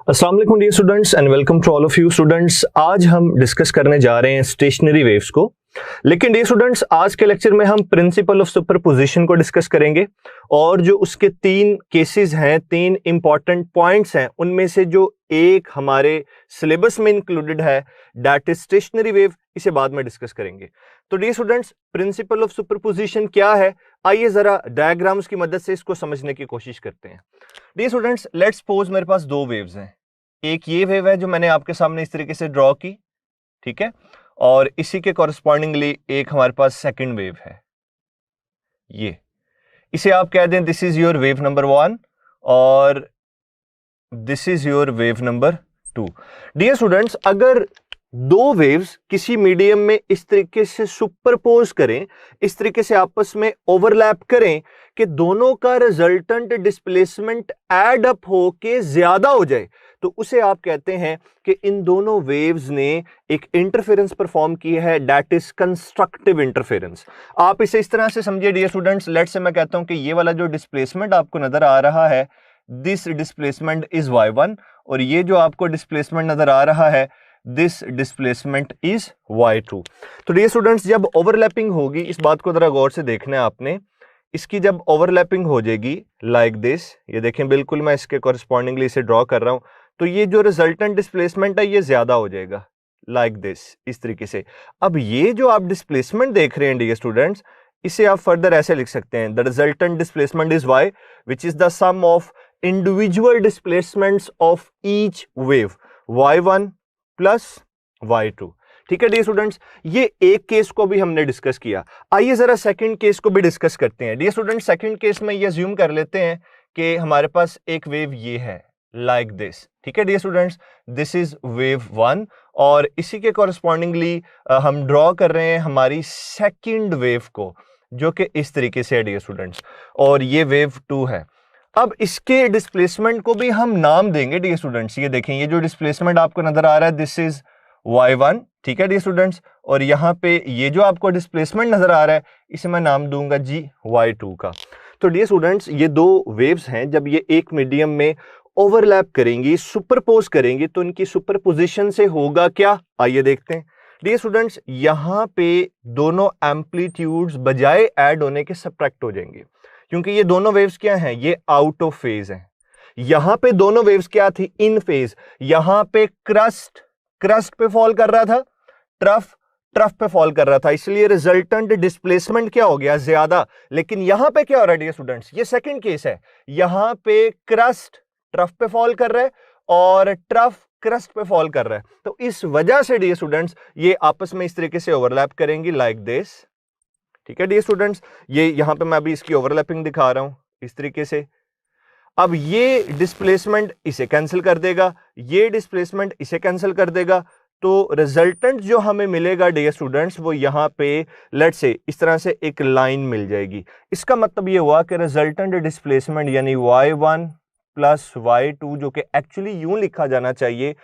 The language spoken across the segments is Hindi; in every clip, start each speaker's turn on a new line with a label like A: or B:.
A: अस्सलाम वालेकुम dear students and welcome to all of you students. आज हम डिस्कस करने जा रहे हैं स्टेशनरी वेव्स को। लेकिन डियर स्टूडेंट्स, आज के लेक्चर में हम प्रिंसिपल ऑफ सुपरपोजिशन को डिस्कस करेंगे और जो उसके तीन केसेस हैं, तीन इंपॉर्टेंट पॉइंट्स हैं, उनमें से जो एक हमारे सिलेबस में इंक्लूडेड है दैट इज स्टेशनरी वेव, इसे बाद में डिस्कस करेंगे। तो dear students, principle of superposition क्या है, आइए जरा डायग्राम्स की मदद से इसको समझने की कोशिश करते हैं। डियर स्टूडेंट्स, लेट्स सपोज मेरे पास दो वेव्स हैं। एक ये वेव है जो मैंने आपके सामने इस तरीके से ड्रॉ की, ठीक है, और इसी के कॉरस्पॉन्डिंगली एक हमारे पास सेकंड वेव है। ये इसे आप कह दें this is your wave number 1 और this is your wave number 2। Dear students, अगर दो वेव्स किसी मीडियम में इस तरीके से सुपरपोज करें, इस तरीके से आपस में ओवरलैप करें कि दोनों का रिजल्टेंट डिस्प्लेसमेंट एड अप हो के ज्यादा हो जाए, तो उसे आप कहते हैं कि इन दोनों वेव्स ने एक इंटरफेरेंस परफॉर्म की है, दैट इज कंस्ट्रक्टिव इंटरफेरेंस। आप इसे इस तरह से समझिए डियर स्टूडेंट्स, लेट्स से मैं कहता हूं कि ये वाला जो डिस्प्लेसमेंट आपको नजर आ रहा है, दिस डिस्प्लेसमेंट इज y1, और ये जो आपको डिस्प्लेसमेंट नजर आ रहा है, दिस डिस्प्लेसमेंट इज y2। तो डियर स्टूडेंट्स, जब ओवरलैपिंग होगी, इस बात को जरा गौर से देखना है आपने, इसकी जब ओवरलैपिंग हो जाएगी लाइक दिस, ये देखें बिल्कुल मैं इसके कॉरस्पॉन्डिंगली इसे ड्रॉ कर रहा हूं, तो ये जो रिजल्टेंट डिस्प्लेसमेंट है ये ज्यादा हो जाएगा लाइक दिस, इस तरीके से। अब ये जो आप डिस्प्लेसमेंट देख रहे हैं डियर स्टूडेंट्स, इसे आप फर्दर ऐसे लिख सकते हैं, the resultant displacement is y which is the sum of individual displacements of each wave, y1 plus y2। ठीक है डियर स्टूडेंट्स, ये एक केस को भी हमने डिस्कस किया। आइए जरा सेकंड केस को भी डिस्कस करते हैं। डियर स्टूडेंट्स, सेकंड केस में ये अज्यूम कर लेते हैं कि हमारे पास एक वेव ये है लाइक दिस, ठीक है dear students, this is wave 1 और इसी के कॉरस्पॉन्डिंगली हम ड्रॉ कर रहे हैं हमारी सेकंड वेव को, जो कि इस तरीके से है डियर स्टूडेंट्स, और ये वेव 2 है। अब इसके डिस्प्लेसमेंट को भी हम नाम देंगे डियर स्टूडेंट्स। ये देखें, ये जो डिस्प्लेसमेंट आपको नजर आ रहा है, दिस इज y1, ठीक है डियर स्टूडेंट्स, और यहाँ पे ये जो आपको डिस्प्लेसमेंट नजर आ रहा है, इसे मैं नाम दूंगा जी y2 का। तो डियर स्टूडेंट्स, ये दो वेव्स हैं, जब ये एक मीडियम में ओवरलैप करेंगी, सुपरपोज करेंगी, तो इनकी सुपरपोजिशन से होगा क्या, आइए देखते हैं। डियर स्टूडेंट्स, यहाँ पे दोनों एम्पलीट्यूड्स बजाय ऐड होने के सब्ट्रैक्ट हो जाएंगे, क्योंकि ये दोनों वेव्स क्या हैं, ये आउट ऑफ फेज हैं। यहां पे दोनों वेव्स क्या थी, इन फेज। यहां पे क्रस्ट पे फॉल कर रहा था, ट्रफ पे फॉल कर रहा था, इसलिए रिजल्टेंट डिस्प्लेसमेंट क्या हो गया, ज्यादा। लेकिन यहां पे क्या हो रहा है डियर स्टूडेंट्स, ये सेकंड केस है, यहां पे क्रस्ट ट्रफ पे फॉल कर रहा है और ट्रफ क्रस्ट पे फॉल कर रहा है, तो इस वजह से डियर स्टूडेंट्स ये आपस में इस तरीके से ओवरलैप करेंगी लाइक दिस। ठीक है डियर स्टूडेंट्स, ये यहां पे मैं अभी इसकी ओवरलैपिंग दिखा रहा हूं इस तरीके से। अब ये डिस्प्लेसमेंट इसे कैंसिल कर देगा, ये डिस्प्लेसमेंट इसे कैंसिल कर देगा, तो रिजल्टेंट जो हमें मिलेगा डियर स्टूडेंट्स, वो यहां पे लेट्स से इस तरह से एक लाइन मिल जाएगी। इसका मतलब ये हुआ कि रिजल्टेंट डिस्प्लेसमेंट यानी y1 प्लस y2, जो कि एक्चुअली यूं लिखा जाना चाहिए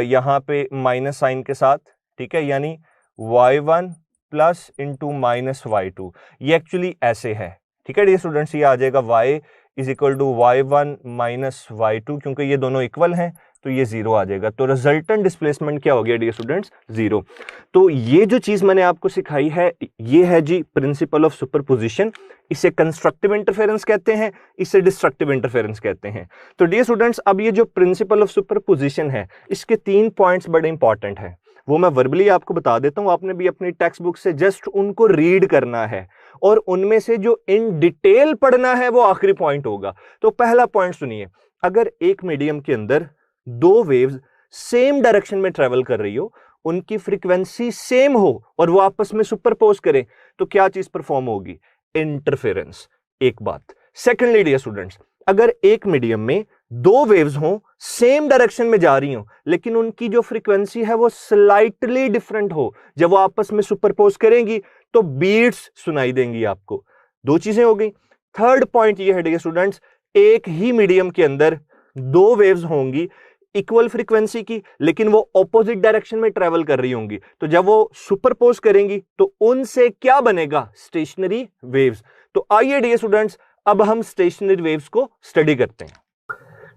A: यहां पे माइनस साइन के साथ, ठीक है, यानी y1 plus into minus y2, ये एक्चुअली ऐसे है। ठीक है डियर स्टूडेंट्स, ये आ जाएगा y is equal to y1 minus y2, क्योंकि ये दोनों इक्वल हैं तो ये 0 आ जाएगा। तो रिजल्टेंट डिस्प्लेसमेंट क्या हो गया डियर स्टूडेंट्स, 0। तो ये जो चीज मैंने आपको सिखाई है, ये है जी प्रिंसिपल ऑफ सुपरपोजिशन। इसे कंस्ट्रक्टिव इंटरफेरेंस कहते हैं, इसे डिस्ट्रक्टिव इंटरफेरेंस कहते हैं। तो डियर स्टूडेंट्स, अब ये जो प्रिंसिपल ऑफ सुपरपोजिशन है, इसके 3 पॉइंट्स बड़े इंपॉर्टेंट हैं, वो मैं वर्बली आपको बता देता हूं, आपने भी अपनी टेक्स्ट बुक से जस्ट उनको रीड करना है और उनमें से जो इन डिटेल पढ़ना है वो आखिरी पॉइंट होगा। तो पहला पॉइंट सुनिए, अगर एक मीडियम के अंदर दो वेव्स सेम डायरेक्शन में ट्रेवल कर रही हो, उनकी फ्रीक्वेंसी सेम हो और वो आपस में सुपरपोज करें, तो क्या चीज परफॉर्म होगी, इंटरफेरेंस। एक बात। सेकेंडली डियर स्टूडेंट्स, अगर एक मीडियम में दो वेव्स हों, सेम डायरेक्शन में जा रही हो, लेकिन उनकी जो फ्रीक्वेंसी है वो स्लाइटली डिफरेंट हो, जब वो आपस में सुपरपोज करेंगी तो बीट्स सुनाई देंगी आपको। दो चीजें हो गई। थर्ड पॉइंट ये है डियर स्टूडेंट्स, एक ही मीडियम के अंदर दो वेव्स होंगी इक्वल फ्रीक्वेंसी की, लेकिन वो ऑपोजिट डायरेक्शन में ट्रेवल कर रही होंगी, तो जब वो सुपरपोज करेंगी तो उनसे क्या बनेगा, स्टेशनरी वेव्स। तो आइए डियर स्टूडेंट्स, अब हम स्टेशनरी वेव्स को स्टडी करते हैं।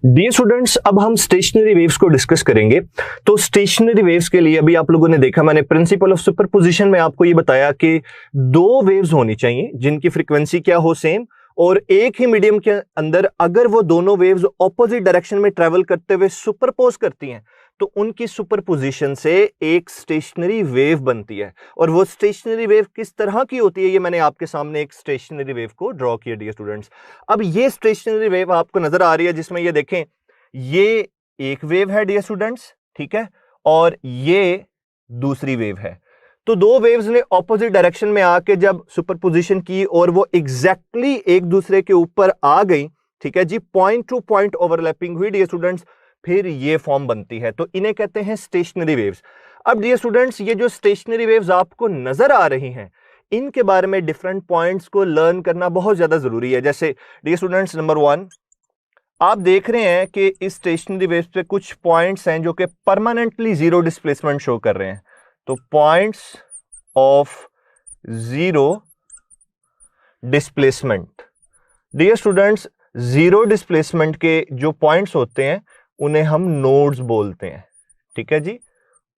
A: डियर स्टूडेंट्स, अब हम स्टेशनरी वेव्स को डिस्कस करेंगे। तो स्टेशनरी वेव्स के लिए अभी आप लोगों ने देखा, मैंने प्रिंसिपल ऑफ सुपरपोजिशन में आपको ये बताया कि दो वेव्स होनी चाहिए जिनकी फ्रीक्वेंसी क्या हो, सेम, और एक ही मीडियम के अंदर अगर वो दोनों वेव्स ऑपोजिट डायरेक्शन में ट्रेवल करते हुए सुपरपोज करती हैं तो उनकी सुपरपोजिशन से एक स्टेशनरी वेव बनती है। और वो स्टेशनरी वेव किस तरह की होती है, ये मैंने आपके सामने एक स्टेशनरी वेव को ड्रॉ किया डियर स्टूडेंट्स। अब ये स्टेशनरी वेव आपको नजर आ रही है जिसमें ये देखें, ये एक वेव है डियर स्टूडेंट्स, ठीक है, और ये दूसरी वेव है। तो दो वेव्स ने ऑपोजिट डायरेक्शन में आके जब सुपरपोजिशन की और वो एग्जैक्टली एक दूसरे के ऊपर आ गई, ठीक है जी, पॉइंट टू पॉइंट ओवरलैपिंग हुई डियर स्टूडेंट्स, फिर ये फॉर्म बनती है। तो इन्हें कहते हैं स्टेशनरी वेव्स। अब डियर स्टूडेंट्स, ये जो स्टेशनरी वेव्स आपको नजर आ रही हैं, इनके बारे में डिफरेंट पॉइंट्स को लर्न करना बहुत ज्यादा जरूरी है। जैसे डियर स्टूडेंट्स, नंबर 1, आप देख रहे हैं कि इस स्टेशनरी वेव्स पे कुछ पॉइंट्स हैं जो कि परमानेंटली जीरो डिस्प्लेसमेंट शो कर रहे हैं। तो points of zero displacement, dear students, zero displacement के जो पॉइंट्स होते हैं उन्हें हम नोड्स बोलते हैं, ठीक है जी।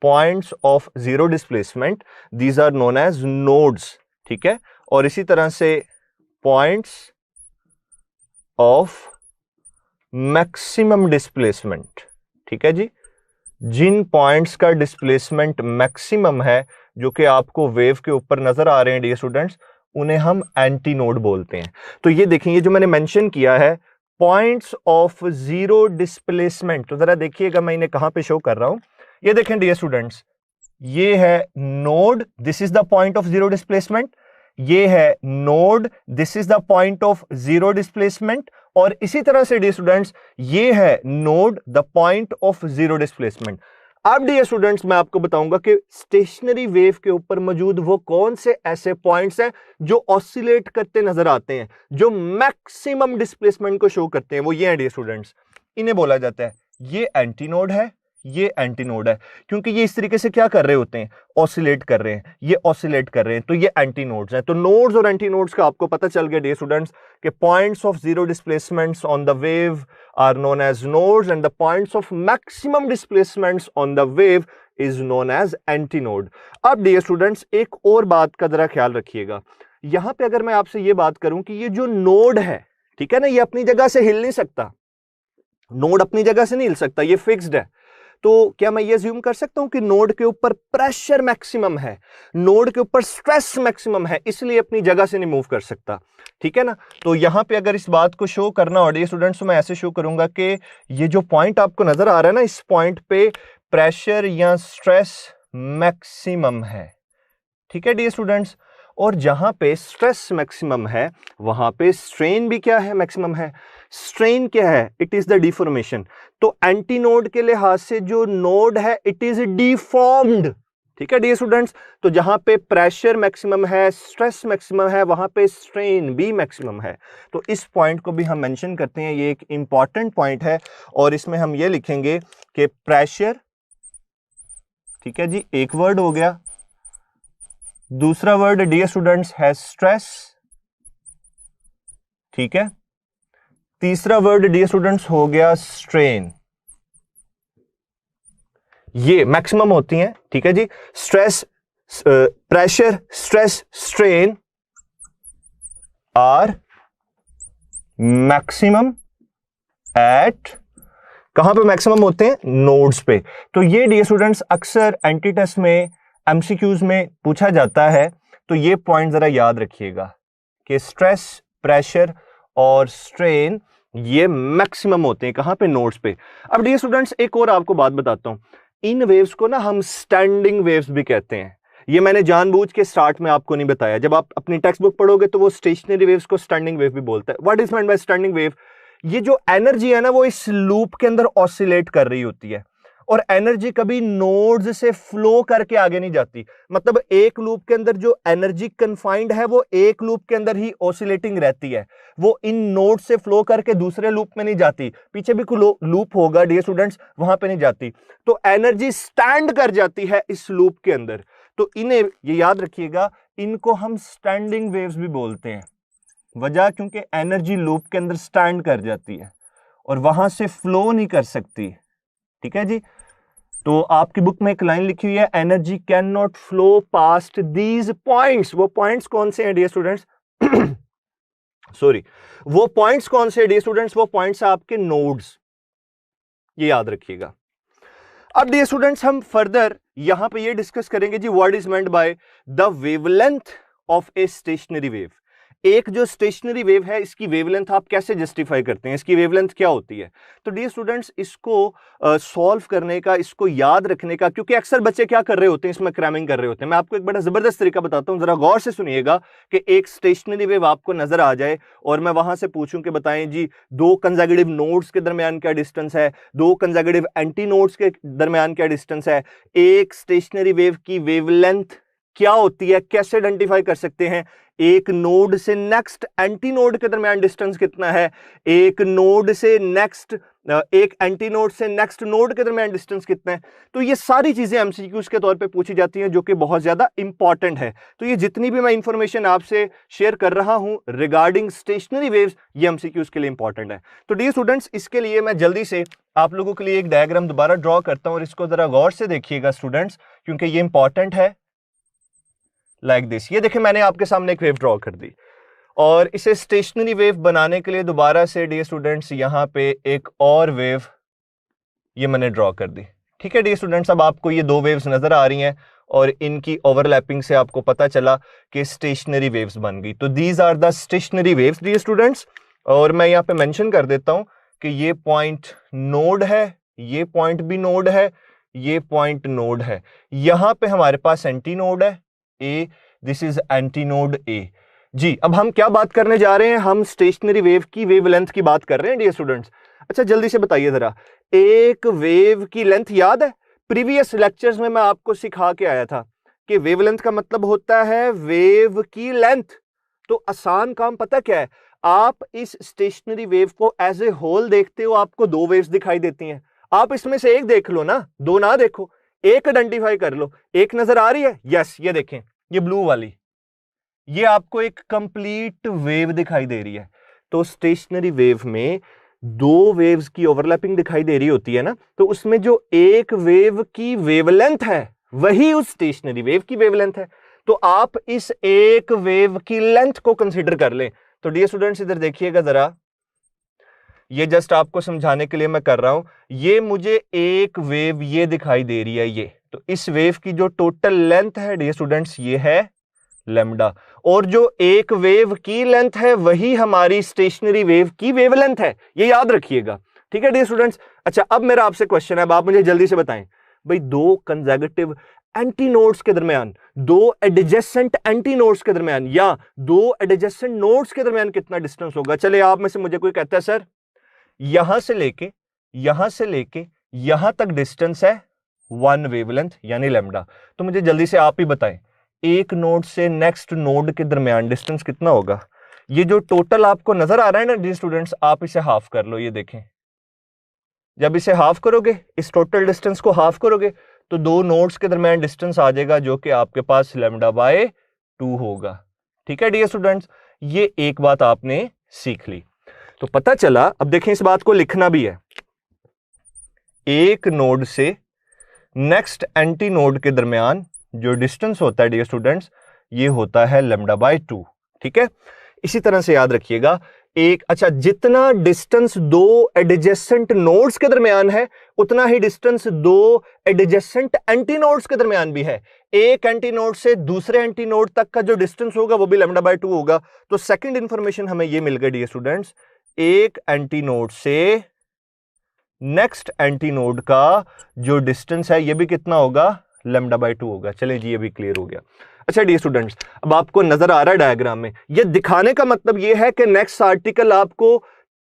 A: Points of zero displacement, these are known as nodes, ठीक है। और इसी तरह से पॉइंट्स ऑफ मैक्सिमम डिस्प्लेसमेंट, ठीक है जी, जिन पॉइंट्स का डिस्प्लेसमेंट मैक्सिमम है जो कि आपको वेव के ऊपर नजर आ रहे हैं डियर स्टूडेंट्स, उन्हें हम एंटी नोड बोलते हैं। तो ये देखें, ये जो मैंने मेंशन किया है पॉइंट्स ऑफ जीरो डिस्प्लेसमेंट, तो जरा देखिएगा मैं इन्हें कहां पे शो कर रहा हूं। ये देखें डियर स्टूडेंट्स, ये है node, this is the point of zero displacement, ये है node, this is the point of zero displacement, और इसी तरह से डियर स्टूडेंट्स ये है node, the point of zero displacement. अब डियर स्टूडेंट्स मैं आपको बताऊंगा कि स्टेशनरी वेव के ऊपर मौजूद वो कौन से ऐसे पॉइंट्स हैं जो ऑसिलेट करते नजर आते हैं, जो मैक्सिमम डिस्प्लेसमेंट को शो करते हैं। वो ये हैं डियर स्टूडेंट्स, इन्हें बोला जाता है, ये एंटी नोड है, ये एंटी नोड है, क्योंकि ये इस तरीके से क्या कर रहे होते हैं, ऑसिलेट कर रहे हैं, ये ऑसिलेट कर रहे हैं, तो ये एंटी नोड्स हैं। तो नोड्स और एंटी नोड्स का आपको पता चल गया डियर स्टूडेंट्स कि points of zero displacements on the wave are known as nodes and the points of maximum displacements on the wave is known as anti node. अब डियर स्टूडेंट्स एक और बात का जरा ख्याल रखिएगा, यहां पे अगर मैं आपसे ये बात करूं कि ये जो नोड है, ठीक है ना, ये अपनी जगह से हिल नहीं सकता, नोड अपनी जगह से नहीं हिल सकता, ये फिक्स्ड है। तो क्या मैं ये अज्यूम कर सकता हूं कि नोड के ऊपर प्रेशर मैक्सिमम है, नोड के ऊपर स्ट्रेस मैक्सिमम है, इसलिए अपनी जगह से नहीं मूव कर सकता, ठीक है ना। तो यहां पे अगर इस बात को शो करना हो डियर स्टूडेंट्स, तो मैं ऐसे शो करूंगा कि ये जो पॉइंट आपको नजर आ रहा है ना, इस पॉइंट पे प्रेशर या स्ट्रेस मैक्सिमम है, ठीक है डियर स्टूडेंट्स। और जहां पे स्ट्रेस मैक्सिमम है वहां पे स्ट्रेन भी क्या है, मैक्सिमम है। स्ट्रेन क्या है, इट इज द डिफॉर्मेशन। तो एंटी नोड के लिहाज से जो नोड है इट इज डिफॉर्म्ड, ठीक है डियर स्टूडेंट्स। तो जहां पे प्रेशर मैक्सिमम है, स्ट्रेस मैक्सिमम है, वहां पे स्ट्रेन भी मैक्सिमम है। तो इस पॉइंट को भी हम मेंशन करते हैं, ये एक इंपॉर्टेंट पॉइंट है, और इसमें हम ये लिखेंगे कि प्रेशर, ठीक है जी, एक वर्ड हो गया, दूसरा वर्ड डियर स्टूडेंट्स है स्ट्रेस, ठीक है, तीसरा वर्ड डियर स्टूडेंट्स हो गया स्ट्रेन। ये मैक्सिमम होती हैं, ठीक है जी। Stress, pressure, stress, strain are maximum at, कहां पे मैक्सिमम होते हैं, नोड्स पे। तो ये डियर स्टूडेंट्स अक्सर एंटी टेस्ट में, एमसीक्यूज में पूछा जाता है, तो ये पॉइंट जरा याद रखिएगा कि स्ट्रेस, प्रेशर और स्ट्रेन ये मैक्सिमम होते हैं कहां पे, नोड्स पे। अब डियर स्टूडेंट्स एक और आपको बात बताता हूं, इन वेव्स को ना हम स्टैंडिंग वेव्स भी कहते हैं। ये मैंने जानबूझ के स्टार्ट में आपको नहीं बताया, जब आप अपनी टेक्स्ट बुक पढ़ोगे तो वो स्टेशनरी वेव्स को स्टैंडिंग वेव भी बोलता है। What is meant by standing wave, ये जो एनर्जी है ना वो इस लूप के अंदर ऑसिलेट कर रही होती है, और एनर्जी कभी नोड्स से फ्लो करके आगे नहीं जाती। मतलब एक लूप के अंदर जो एनर्जी कन्फाइंड है वो एक लूप के अंदर ही ऑसिलेटिंग रहती है, वो इन नोड से फ्लो करके दूसरे लूप में नहीं जाती, पीछे भी कोई लूप होगा डियर स्टूडेंट्स वहां पे नहीं जाती। तो एनर्जी स्टैंड कर जाती है इस लूप के अंदर। तो इन्हें ये याद रखिएगा, इनको हम स्टैंडिंग वेव्स भी बोलते हैं। वजह क्योंकि एनर्जी लूप के अंदर स्टैंड कर जाती है। और वहां से फ्लो नहीं कर सकती। ठीक है जी, तो आपकी बुक में एक लाइन लिखी हुई है, energy can not flow past these points. वो पॉइंट्स कौन से हैं डियर स्टूडेंट्स? सॉरी, वो पॉइंट्स कौन से डियर स्टूडेंट्स? वो पॉइंट्स आपके नोड्स, ये याद रखिएगा। अब डियर स्टूडेंट्स हम फर्दर यहां पे ये डिस्कस करेंगे जी, what is meant by the wavelength of a stationary wave. एक जो स्टेशनरी वेव है, इसकी वेवलेंथ आप कैसे जस्टिफाई करते हैं, इसकी वेवलेंथ क्या होती है? तो डियर स्टूडेंट्स इसको सॉल्व करने का, इसको याद रखने का, क्योंकि अक्सर बच्चे क्या कर रहे होते हैं, इसमें क्रैमिंग कर रहे होते हैं। मैं आपको एक बड़ा जबरदस्त तरीका बताता हूं, जरा गौर से सुनिएगा कि एक स्टेशनरी वेव आपको नजर आ जाए और मैं वहां से पूछूं कि बताएं जी, दो कंसेक्यूटिव नोड्स के दरमियान क्या डिस्टेंस है, दो कंसेक्यूटिव एंटी नोड्स के दरमियान क्या डिस्टेंस है, एक स्टेशनरी वेव की वेवलेंथ क्या होती है, कैसे आइडेंटिफाई कर सकते हैं, एक नोड से नेक्स्ट एंटी नोड के दरमियान डिस्टेंस कितना है, एक नोड से नेक्स्ट, एक एंटी नोड से नेक्स्ट नोड के दरमियान डिस्टेंस कितना है। तो ये सारी चीजें एमसीक्यूज के तौर पे पूछी जाती हैं, जो कि बहुत ज्यादा इंपॉर्टेंट है। तो ये जितनी भी मैं इंफॉर्मेशन आपसे शेयर कर रहा हूं रिगार्डिंग स्टेशनरी वेव्स, ये एमसीक्यूज के लिए इंपॉर्टेंट है। तो डियर स्टूडेंट्स, इसके लिए मैं जल्दी से आप लोगों के लिए एक डायग्राम दोबारा ड्रॉ करता हूं और इसको जरा गौर से देखिएगा स्टूडेंट्स, क्योंकि ये इंपॉर्टेंट है। लाइक दिस, ये देखिए मैंने आपके सामने एक वेव ड्रॉ कर दी और इसे स्टेशनरी वेव बनाने के लिए दोबारा से डियर स्टूडेंट्स यहां पे एक और वेव ये मैंने ड्रॉ कर दी। ठीक है डियर स्टूडेंट्स, अब आपको ये दो वेव्स नजर आ रही हैं और इनकी ओवरलैपिंग से आपको पता चला कि स्टेशनरी वेव्स बन गई। तो these are the stationary waves dear students, और मैं यहां पे मेंशन कर देता हूं कि ये पॉइंट नोड है, ये पॉइंट भी नोड है, ये पॉइंट नोड है। यहां पे हमारे पास एंटी नोड है A, this is antinode A जी। अब हम क्या बात करने जा रहे हैं? हम स्टेशनरी वेव की वेवलेंथ की बात कर रहे हैं डियर स्टूडेंट्स। अच्छा जल्दी से बताइए जरा, एक वेव की लेंथ याद है? प्रीवियस लेक्चर्स में मैं आपको सिखा के आया था कि वेवलेंथ का मतलब होता है वेव की लेंथ। तो आसान काम पता क्या है, आप इस स्टेशनरी वेव को एज ए होल देखते हो, आपको दो वेव्स दिखाई देती हैं। आप इसमें से एक देख लो ना, दो ना देखो, एक आइडेंटिफाई कर लो। एक नजर आ रही है? यस, ये देखें, ये ब्लू वाली, ये आपको एक कंप्लीट वेव दिखाई दे रही है। तो स्टेशनरी वेव में दो वेव्स की ओवरलैपिंग दिखाई दे रही होती है ना, तो उसमें जो एक वेव की वेवलेंथ है वही उस स्टेशनरी वेव की वेवलेंथ है। तो आप इस एक वेव की लेंथ को कंसीडर कर लें। तो डियर स्टूडेंट्स इधर देखिएगा जरा, ये जस्ट आपको समझाने के लिए मैं कर रहा हूं। ये मुझे एक वेव ये दिखाई दे रही है, ये तो इस वेव की जो टोटल लेंथ है डियर स्टूडेंट्स ये है लैम्डा, और जो एक वेव की लेंथ है वही हमारी स्टेशनरी वेव की वेवलेंथ है, ये याद रखिएगा। ठीक है डियर स्टूडेंट्स। अच्छा अब मेरा आपसे क्वेश्चन है, अब आप मुझे जल्दी से बताएं भाई, दो कंसेक्यूटिव एंटी नोड्स के दरमियान, दो एडजेसेंट एंटी नोड्स के दरमियान, या दो एडजेसेंट नोड्स के दरमियान कितना डिस्टेंस होगा? चले आप में से मुझे कोई कहता है सर यहां से लेके यहां तक डिस्टेंस है वन वेवलेंथ यानी लैम्डा। तो मुझे जल्दी से आप ही बताएं, एक नोड से नेक्स्ट नोड के दरमियान डिस्टेंस कितना होगा? ये जो टोटल आपको नजर आ रहा है ना डियर स्टूडेंट्स, आप इसे हाफ कर लो। ये देखें, जब इसे हाफ करोगे, इस टोटल डिस्टेंस को हाफ करोगे, तो दो नोड्स के दरमियान डिस्टेंस आ जाएगा जो कि आपके पास लैम्डा बाय 2 होगा। ठीक है डियर स्टूडेंट्स, ये एक बात आपने सीख ली। तो पता चला, अब देखें इस बात को लिखना भी है, एक नोड से नेक्स्ट एंटी नोड के दरमियान जो डिस्टेंस होता है डियर स्टूडेंट्स ये होता है लैम्डा बाय 2। ठीक है, इसी तरह से याद रखिएगा एक, अच्छा जितना डिस्टेंस दो एडजेसेंट नोड्स के दरमियान है उतना ही डिस्टेंस दो एडजेसेंट एंटी नोड्स के दरमियान भी है। एक एंटी नोड से दूसरे एंटी नोड तक का जो डिस्टेंस होगा वो भी लैम्डा बाय 2 होगा। तो सेकंड इंफॉर्मेशन हमें ये मिल गई डियर स्टूडेंट्स, एक एंटी नोड से नेक्स्ट एंटी नोड का जो डिस्टेंस है ये भी कितना होगा? लैम्डा बाय 2 होगा। चलिए जी, ये भी क्लियर हो गया। अच्छा डियर स्टूडेंट्स, अब आपको नजर आ रहा है डायग्राम में, ये दिखाने का मतलब ये है कि नेक्स्ट आर्टिकल आपको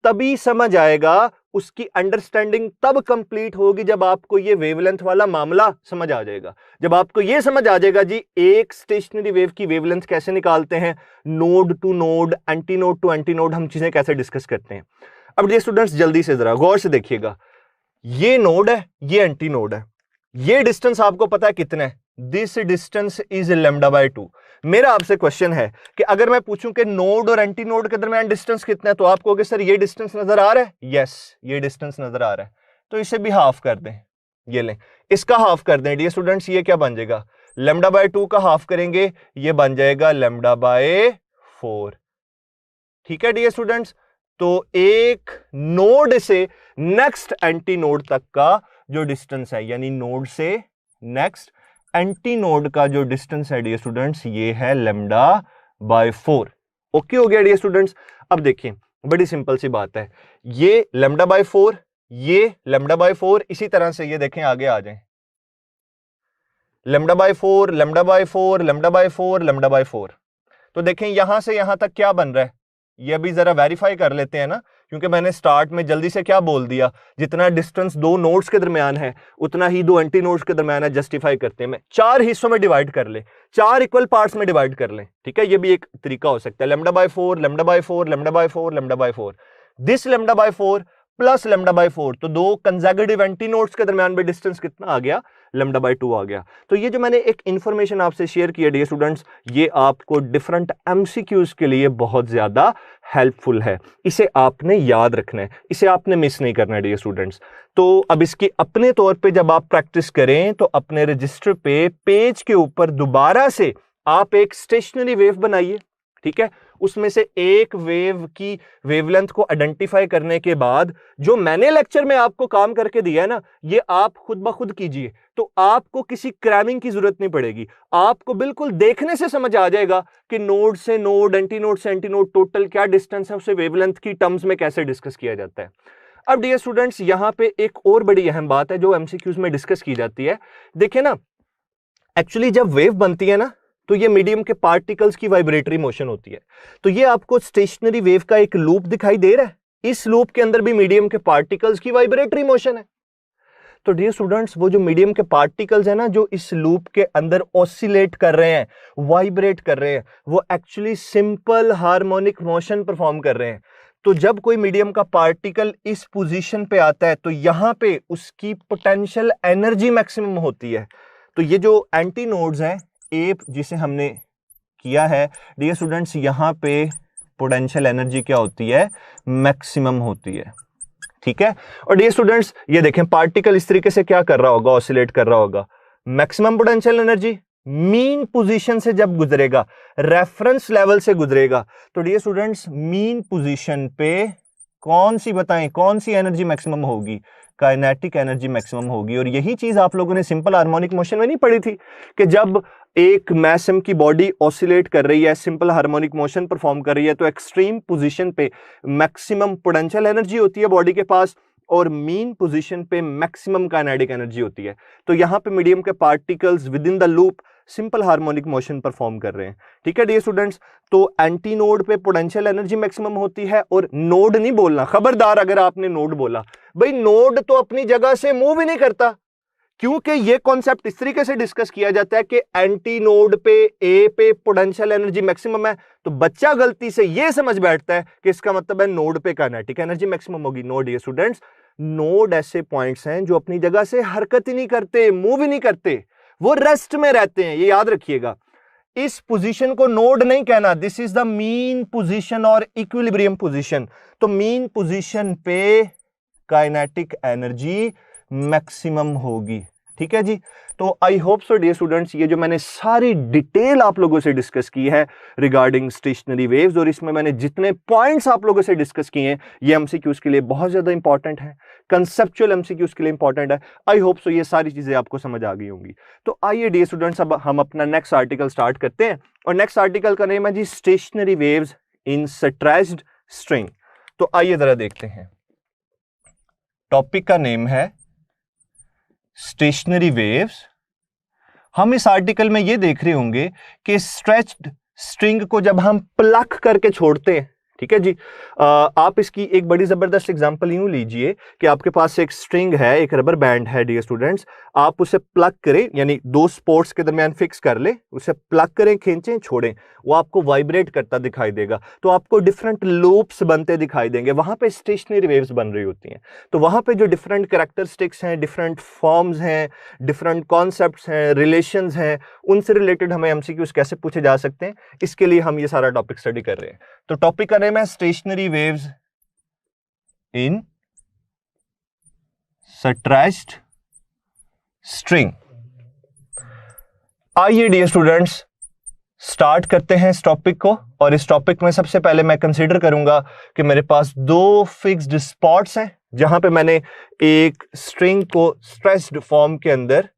A: तभी समझ आएगा, उसकी अंडरस्टैंडिंग तब कंप्लीट होगी जब आपको ये वेवलेंथ वाला मामला समझ आ जाएगा। जब आपको ये समझ आ जाएगा जी एक स्टेशनरी वेव की वेवलेंथ कैसे निकालते हैं, node to node, anti node to anti node, हम चीजें कैसे डिस्कस करते हैं। अब डियर स्टूडेंट्स जल्दी से जरा गौर से देखिएगा, ये नोड है, ये एंटी नोड है, ये डिस्टेंस आपको पता है कितना है? This distance is lambda by 2। मेरा आपसे क्वेश्चन है कि अगर मैं पूछूं कि नोड और एंटी नोड के दरमियान डिस्टेंस कितना है, तो आप कहोगे सर ये डिस्टेंस नजर आ रहा है, यस ये डिस्टेंस नजर आ रहा है, तो इसे भी हाफ कर दें, ये लें इसका हाफ कर दें डियर स्टूडेंट्स, ये क्या बन जाएगा, लैम्डा बाय 2 का हाफ करेंगे ये बन जाएगा लैम्डा बाय 4। ठीक है डियर स्टूडेंट्स, तो एक नोड से नेक्स्ट एंटी नोड तक का जो डिस्टेंस है, यानी नोड से नेक्स्ट एंटी नोड का जो डिस्टेंस है डियर स्टूडेंट्स, ये है लैम्डा बाय 4। ओके हो गया डियर स्टूडेंट्स। अब देखिए बड़ी सिंपल सी बात है, ये लैम्डा बाय 4, ये लैम्डा बाय 4, इसी तरह से ये देखें आगे आ जाएं, lambda by 4, lambda by 4, lambda by 4, lambda by 4। तो देखें यहां से यहां तक क्या बन रहा है, ये अभी जरा वेरीफाई कर लेते हैं ना, क्योंकि मैंने स्टार्ट में जल्दी से क्या बोल दिया, जितना डिस्टेंस दो नोड्स के दरमियान है उतना ही दो एंटी नोड्स के दरमियान है, जस्टिफाई करते हैं मैं 4 हिस्सों में डिवाइड कर ले, 4 इक्वल पार्ट्स में डिवाइड कर लें। ठीक है, ये भी एक तरीका हो सकता है, lambda by 4, lambda by 4, lambda by 4, lambda by 4, this lambda by 4 plus lambda by 4, तो दो कंसेक्यूटिव एंटी नोड्स के दरमियान में डिस्टेंस कितना आ गया, लैम्डा बाय 2 आ गया। तो ये जो मैंने एक इंफॉर्मेशन आपसे शेयर किया डियर स्टूडेंट्स, ये आपको डिफरेंट एमसीक्यूज के लिए बहुत ज्यादा हेल्पफुल है, इसे आपने याद रखना है, इसे आपने मिस नहीं करना है डियर स्टूडेंट्स। तो अब इसकी अपने तौर पे जब आप प्रैक्टिस करें तो अपने रजिस्टर पे पेज के ऊपर दोबारा से आप एक स्टेशनरी वेव बनाइए। ठीक है, उसमें से एक वेव की वेवलेंथ को आइडेंटिफाई करने के बाद जो मैंने लेक्चर में आपको काम करके दिया है ना, ये आप खुद ब खुद कीजिए, तो आपको किसी क्रैमिंग की जरूरत नहीं पड़ेगी, आपको बिल्कुल देखने से समझ आ जाएगा कि नोड से नोड, एंटी नोड से एंटी नोड टोटल क्या डिस्टेंस है, उसे वेवलेंथ की टर्म्स में कैसे डिस्कस किया जाता है। अब डियर स्टूडेंट्स यहां पे एक और बड़ी अहम बात है जो एमसीक्यूज में डिस्कस की जाती है। देखिए ना, एक्चुअली जब वेव बनती है ना, तो ये मीडियम के पार्टिकल्स की वाइब्रेटरी मोशन होती है। तो ये आपको स्टेशनरी वेव का एक लूप दिखाई दे रहा है, इस लूप के अंदर भी मीडियम के पार्टिकल्स की वाइब्रेटरी मोशन है। तो डियर स्टूडेंट्स वो जो मीडियम के पार्टिकल्स है ना, जो इस लूप के अंदर ऑसिलेट कर रहे हैं, वाइब्रेट कर रहे हैं, वो actually simple harmonic motion perform कर रहे हैं। तो जब कोई मीडियम का पार्टिकल इस पोजीशन पे आता है तो यहां पे उसकी पोटेंशियल एनर्जी मैक्सिमम होती है। तो ये जो एंटी नोड्स हैं ए जिसे हमने किया है डियर स्टूडेंट्स, यहां पे पोटेंशियल एनर्जी क्या होती है, मैक्सिमम होती है। ठीक है, और डियर स्टूडेंट्स ये देखें पार्टिकल इस तरीके से क्या कर रहा होगा, ऑसिलेट कर रहा होगा, maximum potential energy mean position से जब गुजरेगा, रेफरेंस लेवल से गुजरेगा, तो डियर स्टूडेंट्स मीन पोजीशन पे कौन सी बताएं, कौन सी एनर्जी मैक्सिमम होगी, काइनेटिक एनर्जी मैक्सिमम होगी। और यही चीज आप लोगों ने सिंपल हार्मोनिक मोशन में नहीं पढ़ी थी कि जब एक मैसम की बॉडी ऑसिलेट कर रही है, सिंपल हार्मोनिक मोशन परफॉर्म कर रही है, तो एक्सट्रीम पोजीशन पे मैक्सिमम पोटेंशियल एनर्जी होती है बॉडी के पास और मीन पोजीशन पे मैक्सिमम काइनेटिक एनर्जी होती है। तो यहां पे मीडियम के particles with in the loop simple harmonic motion perform कर रहे हैं। ठीक है डियर स्टूडेंट्स, तो एंटी नोड पे पोटेंशियल एनर्जी मैक्सिमम होती है, और नोड नहीं बोलना, खबरदार अगर आपने नोड बोला, भाई नोड तो अपनी जगह से मूव ही नहीं करता, क्योंकि ये कॉन्सेप्ट इस तरीके से डिस्कस किया जाता है कि एंटी नोड पे ए पे पोटेंशियल एनर्जी मैक्सिमम है, तो बच्चा गलती से ये समझ बैठता है कि इसका मतलब है नोड पे काइनेटिक एनर्जी मैक्सिमम होगी। नो डियर स्टूडेंट्स, नोड ऐसे पॉइंट्स हैं जो अपनी जगह से हरकत ही नहीं करते, मूव ही नहीं करते, वो रेस्ट में रहते हैं, ये याद रखिएगा। इस पोजीशन को नोड नहीं कहना, this is the mean position और इक्विलिब्रियम पोजीशन। तो मीन पोजीशन पे काइनेटिक एनर्जी मैक्सिमम होगी। ठीक है जी, तो I hope so dear students, ये जो मैंने सारी डिटेल आप लोगों से डिस्कस की है रिगार्डिंग स्टेशनरी वेव्स, और इसमें मैंने जितने पॉइंट्स आप लोगों से डिस्कस किए हैं, ये एमसीक्यूज के लिए बहुत ज्यादा इंपॉर्टेंट है, कंसेप्चुअल एमसीक्यूज के लिए इंपॉर्टेंट है। आई होप सो ये सारी चीजें आपको समझ आ गई होंगी। तो आइए डियर स्टूडेंट्स, अब हम अपना नेक्स्ट आर्टिकल स्टार्ट करते हैं, और नेक्स्ट आर्टिकल का नेम है जी stationary waves in stretched string. तो आइए जरा देखते हैं, टॉपिक का नेम है स्टेशनरी वेव्स। हम इस आर्टिकल में ये देख रहे होंगे कि स्ट्रेच्ड स्ट्रिंग को जब हम प्लक करके छोड़ते हैं, ठीक है जी। आप इसकी एक बड़ी जबरदस्त एग्जांपल यूं लीजिए कि आपके पास एक स्ट्रिंग है, एक रबर बैंड है डियर स्टूडेंट्स, आप उसे प्लग करें, यानी दो स्पोर्ट्स के दरमियान फिक्स कर ले, उसे प्लग करें, खींचें, छोड़ें, वो आपको वाइब्रेट करता दिखाई देगा, तो आपको डिफरेंट लूप्स बनते दिखाई देंगे, वहां पे स्टेशनरी वेव्स बन रही होती हैं। तो वहां पे जो डिफरेंट कैरेक्टरिस्टिक्स हैं, डिफरेंट फॉर्म्स हैं, डिफरेंट कॉन्सेप्ट्स हैं, रिलेशंस हैं, उनसे रिलेटेड हमें एमसीक्यूज कैसे पूछे जा सकते हैं, इसके लिए हम ये सारा टॉपिक स्टडी कर रहे हैं। तो टॉपिक का नेम है stationery waves in stretched string. आइए डियर स्टूडेंट्स स्टार्ट करते हैं इस टॉपिक को। और इस टॉपिक में सबसे पहले मैं कंसीडर करूंगा कि मेरे पास दो फिक्स्ड स्पॉट्स हैं जहां पे मैंने एक स्ट्रिंग को स्ट्रेच्ड फॉर्म के अंदर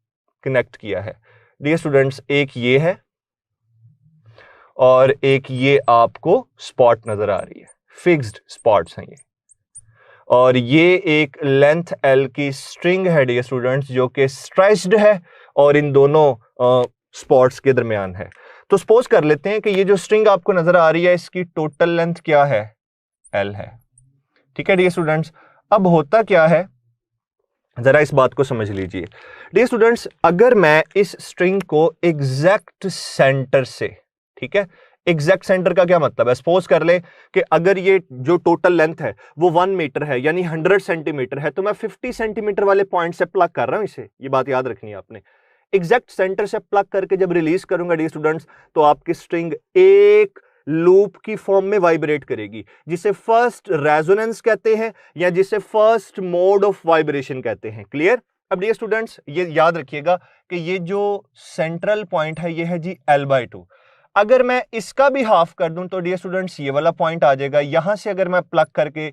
A: कनेक्ट किया है। डियर स्टूडेंट्स, एक ये है और एक ये आपको स्पॉट नजर आ रही है, फिक्स्ड स्पॉट्स हैं ये। और ये एक लेंथ L की स्ट्रिंग है डियर स्टूडेंट्स, जो कि स्ट्रेच्ड है और इन दोनों स्पॉट्स के दरमियान है। तो सपोज कर लेते हैं कि ये जो स्ट्रिंग आपको नजर आ रही है, इसकी टोटल लेंथ क्या है? L है। ठीक है डियर स्टूडेंट्स, अब होता क्या है, जरा इस बात को समझ लीजिए डियर स्टूडेंट्स। अगर मैं इस स्ट्रिंग को एग्जैक्ट सेंटर से, ठीक है, एग्जैक्ट सेंटर का क्या मतलब है, सपोज कर ले कि अगर ये जो टोटल लेंथ है वो 1 मीटर है, यानी 100 सेंटीमीटर है, तो मैं 50 सेंटीमीटर वाले पॉइंट से प्लग कर रहा हूं इसे, ये बात याद रखनी है आपने। एग्जैक्ट सेंटर से प्लग करके जब रिलीज करूंगा डियर स्टूडेंट्स, तो आपकी स्ट्रिंग एक लूप की फॉर्म में वाइब्रेट करेगी, जिसे फर्स्ट रेजोनेंस कहते हैं या जिसे फर्स्ट मोड ऑफ वाइब्रेशन कहते हैं। क्लियर? अब डियर स्टूडेंट्स ये याद रखिएगा कि ये जो सेंट्रल पॉइंट है ये है जी L/2। अगर मैं इसका भी हाफ कर दूं तो डियर स्टूडेंट्स ये वाला पॉइंट आ जाएगा। यहां से अगर मैं प्लग करके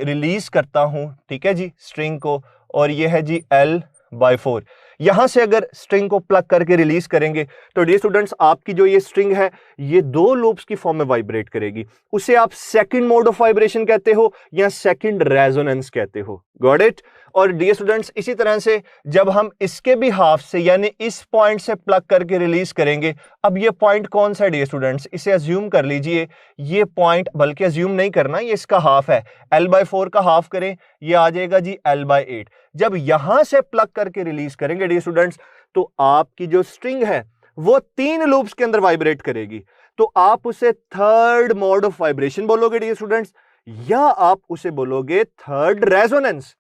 A: रिलीज करता हूं, ठीक है जी, स्ट्रिंग को, और ये है जी L/4। यहां से अगर स्ट्रिंग को प्लग करके रिलीज करेंगे तो डियर स्टूडेंट्स आपकी जो ये स्ट्रिंग है ये दो लूप्स की फॉर्म में वाइब्रेट करेगी। उसे आप सेकंड मोड ऑफ वाइब्रेशन कहते हो या सेकंड रेजोनेंस कहते हो। Got it? और डियर स्टूडेंट्स इसी तरह से जब हम इसके भी हाफ से, यानी इस पॉइंट से प्लग करके रिलीज करेंगे, अब ये पॉइंट कौन सा है डियर स्टूडेंट्स, इसे अज्यूम कर लीजिए, ये पॉइंट, बल्कि अज्यूम नहीं करना, ये इसका हाफ है, L/4 का हाफ करें, ये आ जाएगा जी L/8। जब यहां से प्लग करके रिलीज करेंगे डियर स्टूडेंट्स, तो आपकी जो स्ट्रिंग है वो 3 लूप्स के अंदर वाइब्रेट करेगी। तो आप उसे थर्ड मोड ऑफ वाइब्रेशन बोलोगे डियर स्टूडेंट्स, या आप उसे बोलोगे थर्ड रेजोनेंस।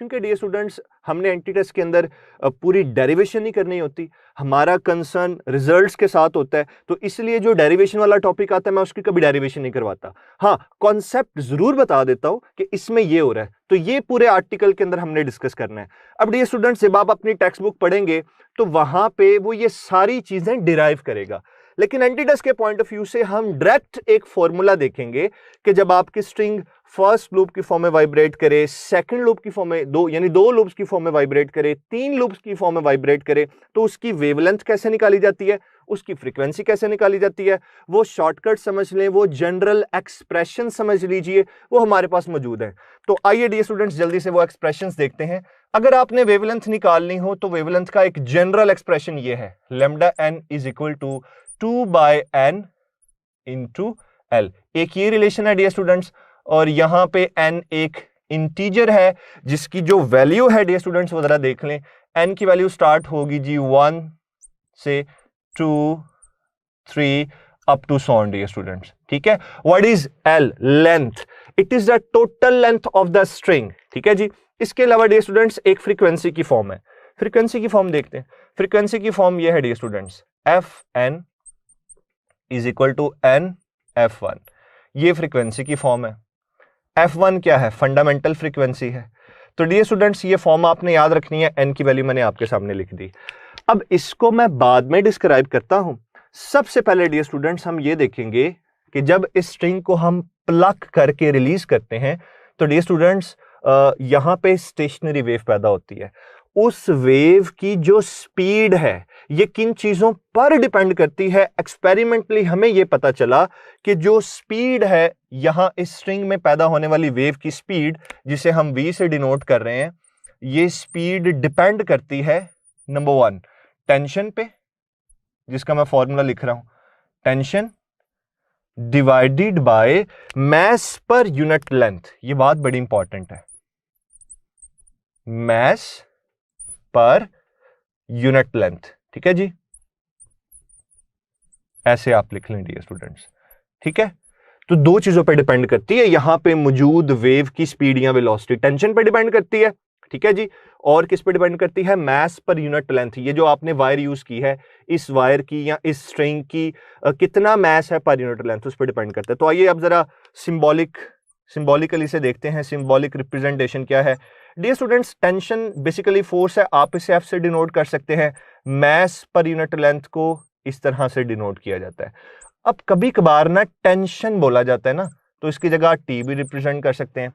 A: क्योंकि डियर स्टूडेंट्स हमने एंटीटेस्ट के अंदर पूरी डेरिवेशन नहीं करनी होती, हमारा कंसर्न रिजल्ट्स के साथ होता है, तो इसलिए जो डेरिवेशन वाला टॉपिक आता है मैं उसकी कभी डेरिवेशन नहीं करवाता। हाँ, कॉन्सेप्ट जरूर बता देता हूं कि इसमें ये हो रहा है, तो ये पूरे आर्टिकल के अंदर हमने डिस्कस करना है। अब डियर स्टूडेंट्स जब आप अपनी टेक्स्ट बुक पढ़ेंगे तो वहां पे वो ये सारी चीजें डिराइव करेगा, लेकिन एंटीटेस्ट के पॉइंट ऑफ व्यू से हम डायरेक्ट एक फॉर्मूला देखेंगे कि जब आपकी स्ट्रिंग फर्स्ट लूप की फॉर्म में वाइब्रेट करे, सेकंड लूप की फॉर्म में दो लूप्स की फॉर्म में वाइब्रेट करे, 3 लूप्स की फॉर्म में वाइब्रेट करे, तो उसकी वेवलेंथ कैसे निकाली जाती है, उसकी फ्रीक्वेंसी कैसे निकाली जाती है, वो शॉर्टकट समझ लें, वो जनरल एक्सप्रेशन समझ लीजिए, वो हमारे पास मौजूद है। तो आइए डियर स्टूडेंट्स जल्दी से वो एक्सप्रेशंस देखते हैं। अगर आपने वेवलेंथ निकालनी हो तो वेवलेंथ का एक जनरल एक्सप्रेशन ये है, λn is equal to 2/n into L। एक ये रिलेशन है डियर स्टूडेंट्स, और यहां पे n एक इंटीजर है जिसकी जो वैल्यू है डियर स्टूडेंट्स वो जरा देख लें। n की वैल्यू स्टार्ट होगी जी 1 से 2 3 up to so on dear students. ठीक है, what is L? Length, it is the total length of the string. ठीक है जी। इसके अलावा डियर स्टूडेंट्स एक फ्रीक्वेंसी की फॉर्म है, फ्रीक्वेंसी की फॉर्म देखते हैं। फ्रीक्वेंसी की फॉर्म ये है dear students, Fn is equal to NF1। ये फ्रीक्वेंसी की फॉर्म है। F1 क्या है? फंडामेंटल फ्रीक्वेंसी है। तो डियर स्टूडेंट्स ये फॉर्म आपने याद रखनी है, n की वैल्यू मैंने आपके सामने लिख दी। अब इसको मैं बाद में डिस्क्राइब करता हूं। सबसे पहले डियर स्टूडेंट्स हम ये देखेंगे कि जब इस स्ट्रिंग को हम प्लग करके रिलीज करते हैं तो डियर स्टूडेंट्स यहां पे स्टेशनरी वेव पैदा होती है। उस वेव की जो स्पीड है ये किन चीजों पर डिपेंड करती है? एक्सपेरिमेंटली हमें ये पता चला कि जो स्पीड है यहां इस स्ट्रिंग में पैदा होने वाली वेव की स्पीड, जिसे हम v से डिनोट कर रहे हैं, ये स्पीड डिपेंड करती है नंबर 1 टेंशन पे, जिसका मैं फॉर्मूला लिख रहा हूं, tension divided by mass per unit length. ये बात बड़ी इंपॉर्टेंट है, मास पर यूनिट लेंथ। ठीक है जी, ऐसे आप लिख लें डियर स्टूडेंट्स। ठीक है, तो दो चीजों पर डिपेंड करती है, यहां पे मौजूद वेव की स्पीड या वेलोसिटी टेंशन पर डिपेंड करती है। ठीक है जी, और किस पे डिपेंड करती है, मास पर यूनिट लेंथ। ये जो आपने वायर यूज की है, इस वायर की या इस स्ट्रिंग की कितना मास है पर यूनिट लेंथ, उस पर डिपेंड करता है। तो आइए अब जरा सिंबॉलिकली से देखते हैं, सिंबॉलिक रिप्रेजेंटेशन क्या है। Dear students, tension basically force है, आप इसे एफ से डिनोट कर सकते हैं। मास पर यूनिट लेंथ को इस तरह से डिनोट किया जाता है। अब कभी कभार ना टेंशन बोला जाता है ना, तो इसकी जगह टी भी रिप्रेजेंट कर सकते हैं।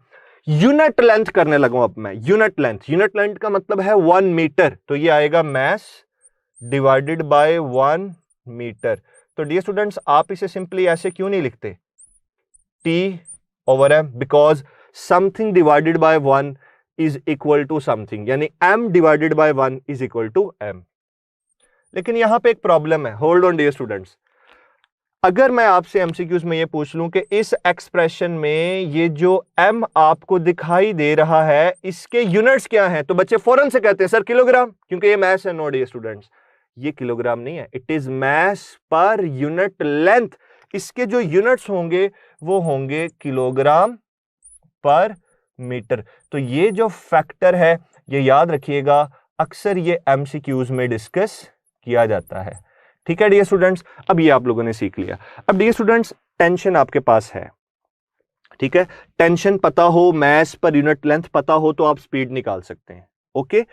A: यूनिट लेंथ करने लगा अब मैं, यूनिट लेंथ का मतलब है 1 मीटर, तो ये आएगा मास डिवाइडेड बाय 1 मीटर। तो डियर स्टूडेंट्स, आप इसे सिंपली ऐसे क्यों नहीं लिखते, T over M, because something divided by 1 is equal to something, यानी m divided by 1 is equal to m। लेकिन यहां पे एक प्रॉब्लम है, होल्ड ऑन डियर स्टूडेंट्स। अगर मैं आपसे एमसीक्यूज में ये पूछ लूं कि इस एक्सप्रेशन में ये जो m आपको दिखाई दे रहा है, इसके यूनिट्स क्या हैं, तो बच्चे फौरन से कहते हैं सर किलोग्राम, क्योंकि ये मास है। नो डियर स्टूडेंट्स, ये किलोग्राम नहीं है, it is mass per unit length. इसके जो यूनिट्स होंगे वो होंगे किलोग्राम पर मीटर। तो ये जो फैक्टर है, ये याद रखिएगा, अक्सर ये एमसीक्यूज में डिस्कस किया जाता है। ठीक है डियर स्टूडेंट्स, अब ये आप लोगों ने सीख लिया। अब डियर स्टूडेंट्स, टेंशन आपके पास है, ठीक है, टेंशन पता हो, मास पर यूनिट लेंथ पता हो, तो आप स्पीड निकाल सकते हैं। ओके,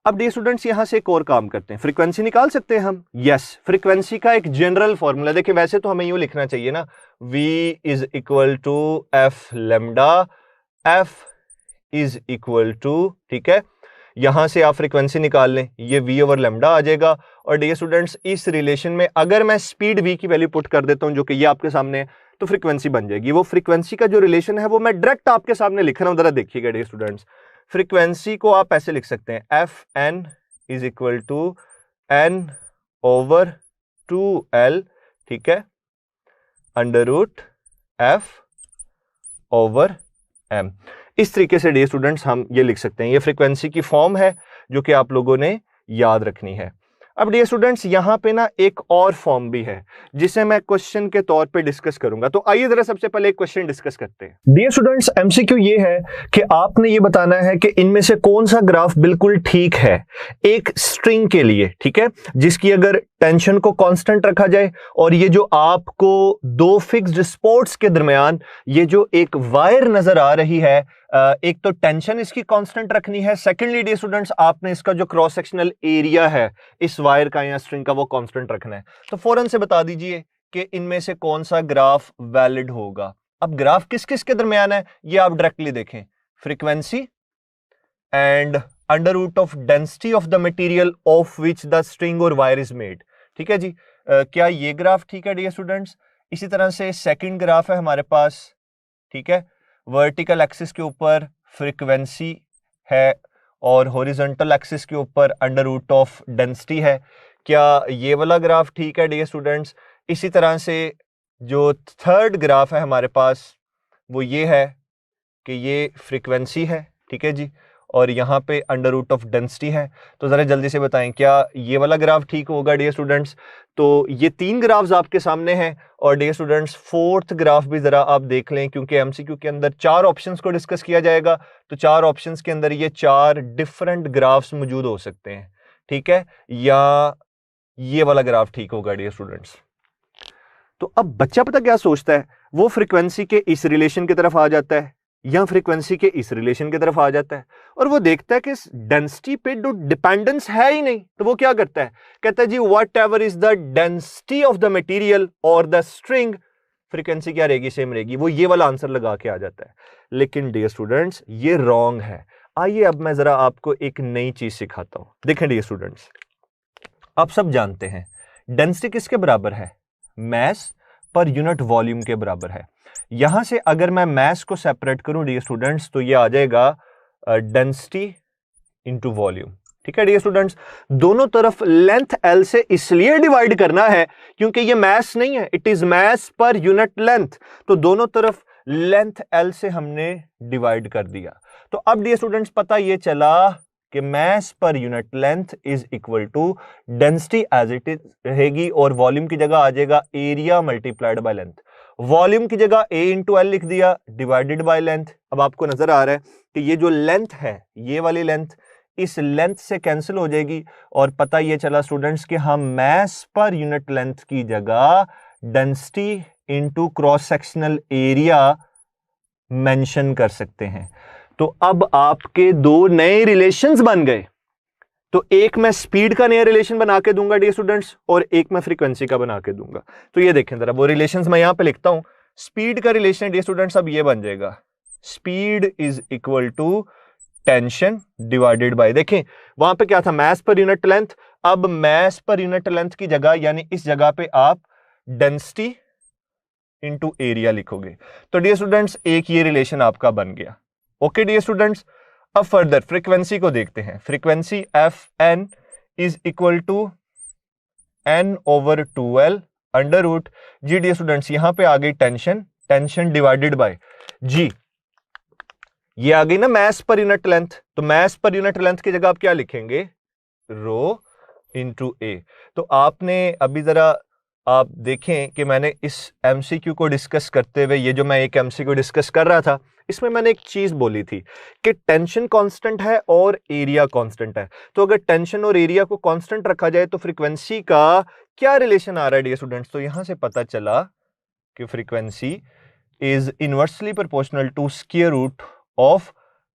A: अब डियर स्टूडेंट्स यहां से एक और काम करते हैं, फ्रीक्वेंसी निकाल सकते हैं हम। यस, फ्रीक्वेंसी का एक जनरल फॉर्मूला देखिए, वैसे तो हमें यूं लिखना चाहिए ना, v is equal to F lambda, F is equal to, ठीक है, यहां से आप फ्रीक्वेंसी निकाल लें, ये v ओवर लेमडा आ जाएगा। और डियर स्टूडेंट्स, इस रिलेशन में अगर मैं स्पीड v की वैल्यू पुट कर देता हूं, जो कि ये आपके सामने है, तो फ्रीक्वेंसी बन जाएगी। वो फ्रीक्वेंसी का जो रिलेशन है वो मैं डायरेक्ट आपके सामने लिख रहा हूं, जरा देखिएगा डियर स्टूडेंट्स। फ्रीक्वेंसी को आप ऐसे लिख सकते हैं, F N is equal to N over 2l, ठीक है, under root F over M. इस तरीके से डियर स्टूडेंट्स हम ये लिख सकते हैं। ये फ्रीक्वेंसी की फॉर्म है जो कि आप लोगों ने याद रखनी है। अब डियर स्टूडेंट्स, यहां पे ना एक और फॉर्म भी है जिसे मैं क्वेश्चन के तौर पे डिस्कस करूंगा। तो आइए जरा सबसे पहले एक क्वेश्चन डिस्कस करते हैं। डियर स्टूडेंट्स, एमसीक्यू ये है कि आपने ये बताना है कि इनमें से कौन सा ग्राफ बिल्कुल ठीक है एक स्ट्रिंग के लिए, ठीक है, जिसकी अगर टेंशन को कांस्टेंट रखा जाए और ये जो आपको दो फिक्स्ड स्पॉट्स के दरमियान ये जो एक वायर नजर आ रही है, एक तो टेंशन इसकी कांस्टेंट रखनी है, सेकेंडली डियर स्टूडेंट्स आपने इसका जो क्रॉस सेक्शनल एरिया है इस वायर का या स्ट्रिंग का वो कांस्टेंट रखना है। तो फौरन से बता दीजिए कि इनमें से कौन सा ग्राफ वैलिड होगा। अब ग्राफ किस किस के दरमियान है ये आप डायरेक्टली देखें, frequency and under root of density of the material of which the string और वायर इज मेड। ठीक है जी, क्या ये ग्राफ ठीक है डियर स्टूडेंट्स। इसी तरह से सेकंड ग्राफ है हमारे पास, ठीक है, वर्टिकल एक्सिस के ऊपर फ्रीक्वेंसी है और हॉरिजॉन्टल एक्सिस के ऊपर अंडर रूट ऑफ डेंसिटी है। क्या ये वाला ग्राफ ठीक है डियर स्टूडेंट्स। इसी तरह से जो थर्ड ग्राफ है हमारे पास वो ये है कि ये फ्रीक्वेंसी है, ठीक है जी, और यहाँ पे अंडर रूट ऑफ डेंसिटी है। तो ज़रा जल्दी से बताएं क्या ये वाला ग्राफ ठीक होगा डियर स्टूडेंट्स। तो ये तीन ग्राफ्स आपके सामने हैं और डियर स्टूडेंट्स फोर्थ ग्राफ भी ज़रा आप देख लें, क्योंकि एमसीक्यू के अंदर चार ऑप्शंस को डिस्कस किया जाएगा। तो चार ऑप्शंस के अंदर ये चार डिफरेंट ग्राफ्स मौजूद हो सकते हैं, ठीक है, या ये वाला ग्राफ ठीक होगा डियर स्टूडेंट्स। तो अब बच्चा पता क्या सोचता है, वो फ्रीक्वेंसी के इस रिलेशन की तरफ आ जाता है या फ्रीक्वेंसी के इस रिलेशन की तरफ आ जाता है और वो देखता है कि डेंसिटी पे जो डिपेंडेंस है ही नहीं, तो वो क्या करता है, कहता है जी whatever is the density of the material और द स्ट्रिंग, फ्रीक्वेंसी क्या रहेगी, सेम रहेगी, वो ये वाला आंसर लगा के आ जाता है। लेकिन डियर स्टूडेंट्स ये रॉन्ग है। आइए अब मैं जरा आपको एक नई चीज सिखाता हूं। देखें डियर स्टूडेंट्स, आप सब जानते हैं डेंसिटी किसके बराबर है, मास पर यूनिट वॉल्यूम के बराबर है। यहां से अगर मैं मास को सेपरेट करूं डियर स्टूडेंट्स तो ये आ जाएगा डेंसिटी इनटू वॉल्यूम, ठीक है डियर स्टूडेंट्स, दोनों तरफ लेंथ एल से इसलिए डिवाइड करना है क्योंकि ये मास नहीं है, it is mass per unit length. तो दोनों तरफ लेंथ एल से हमने डिवाइड कर दिया। तो अब डियर स्टूडेंट्स पता ये चला कि mass per unit length is equal to density as it is रहेगी, और वॉल्यूम की जगह आ जाएगा area multiplied by length. Volume की जगह A इंटू एल लिख दिया डिवाइडेड बाय लेंथ। अब आपको नजर आ रहा है कि ये जो लेंथ है, ये वाली लेंथ इस लेंथ से कैंसिल हो जाएगी, और पता ये चला स्टूडेंट्स कि हम मास पर यूनिट लेंथ की जगह density into cross sectional area mention कर सकते हैं। तो अब आपके दो नए रिलेशंस बन गए। तो एक मैं स्पीड का नया रिलेशन बना के दूंगा डियर स्टूडेंट्स, और एक मैं फ्रीक्वेंसी का बना के दूंगा। तो ये देखें जरा, वो रिलेशंस मैं यहां पे लिखता हूं। स्पीड का रिलेशन डियर स्टूडेंट्स अब ये बन जाएगा, speed is equal to tension divided by, देखें वहां पे क्या था, मास पर यूनिट लेंथ। अब मास पर यूनिट लेंथ की जगह यानी इस जगह पे आप डेंसिटी इनटू एरिया लिखोगे। तो डियर स्टूडेंट्स एक ये रिलेशन आपका बन गया। ओके डियर स्टूडेंट्स, अब फर्दर फ्रीक्वेंसी को देखते हैं। Frequency F N is equal to N over 2l under root जी। डियर स्टूडेंट्स यहां पे आ गई टेंशन, टेंशन डिवाइडेड बाय जी। ये आ गई ना मास पर यूनिट लेंथ, तो मास पर यूनिट लेंथ की जगह आप क्या लिखेंगे, रो इंटू ए। तो आपने अभी जरा आप देखें कि मैंने इस एमसीक्यू को डिस्कस करते हुए, ये जो मैं एक एमसीक्यू डिस्कस कर रहा था, इसमें मैंने एक चीज बोली थी कि टेंशन कांस्टेंट है और एरिया कांस्टेंट है। तो अगर टेंशन और एरिया को कांस्टेंट रखा जाए तो फ्रीक्वेंसी का क्या रिलेशन आ रहा है डियर स्टूडेंट्स। तो यहां से पता चला कि frequency is inversely proportional to square root of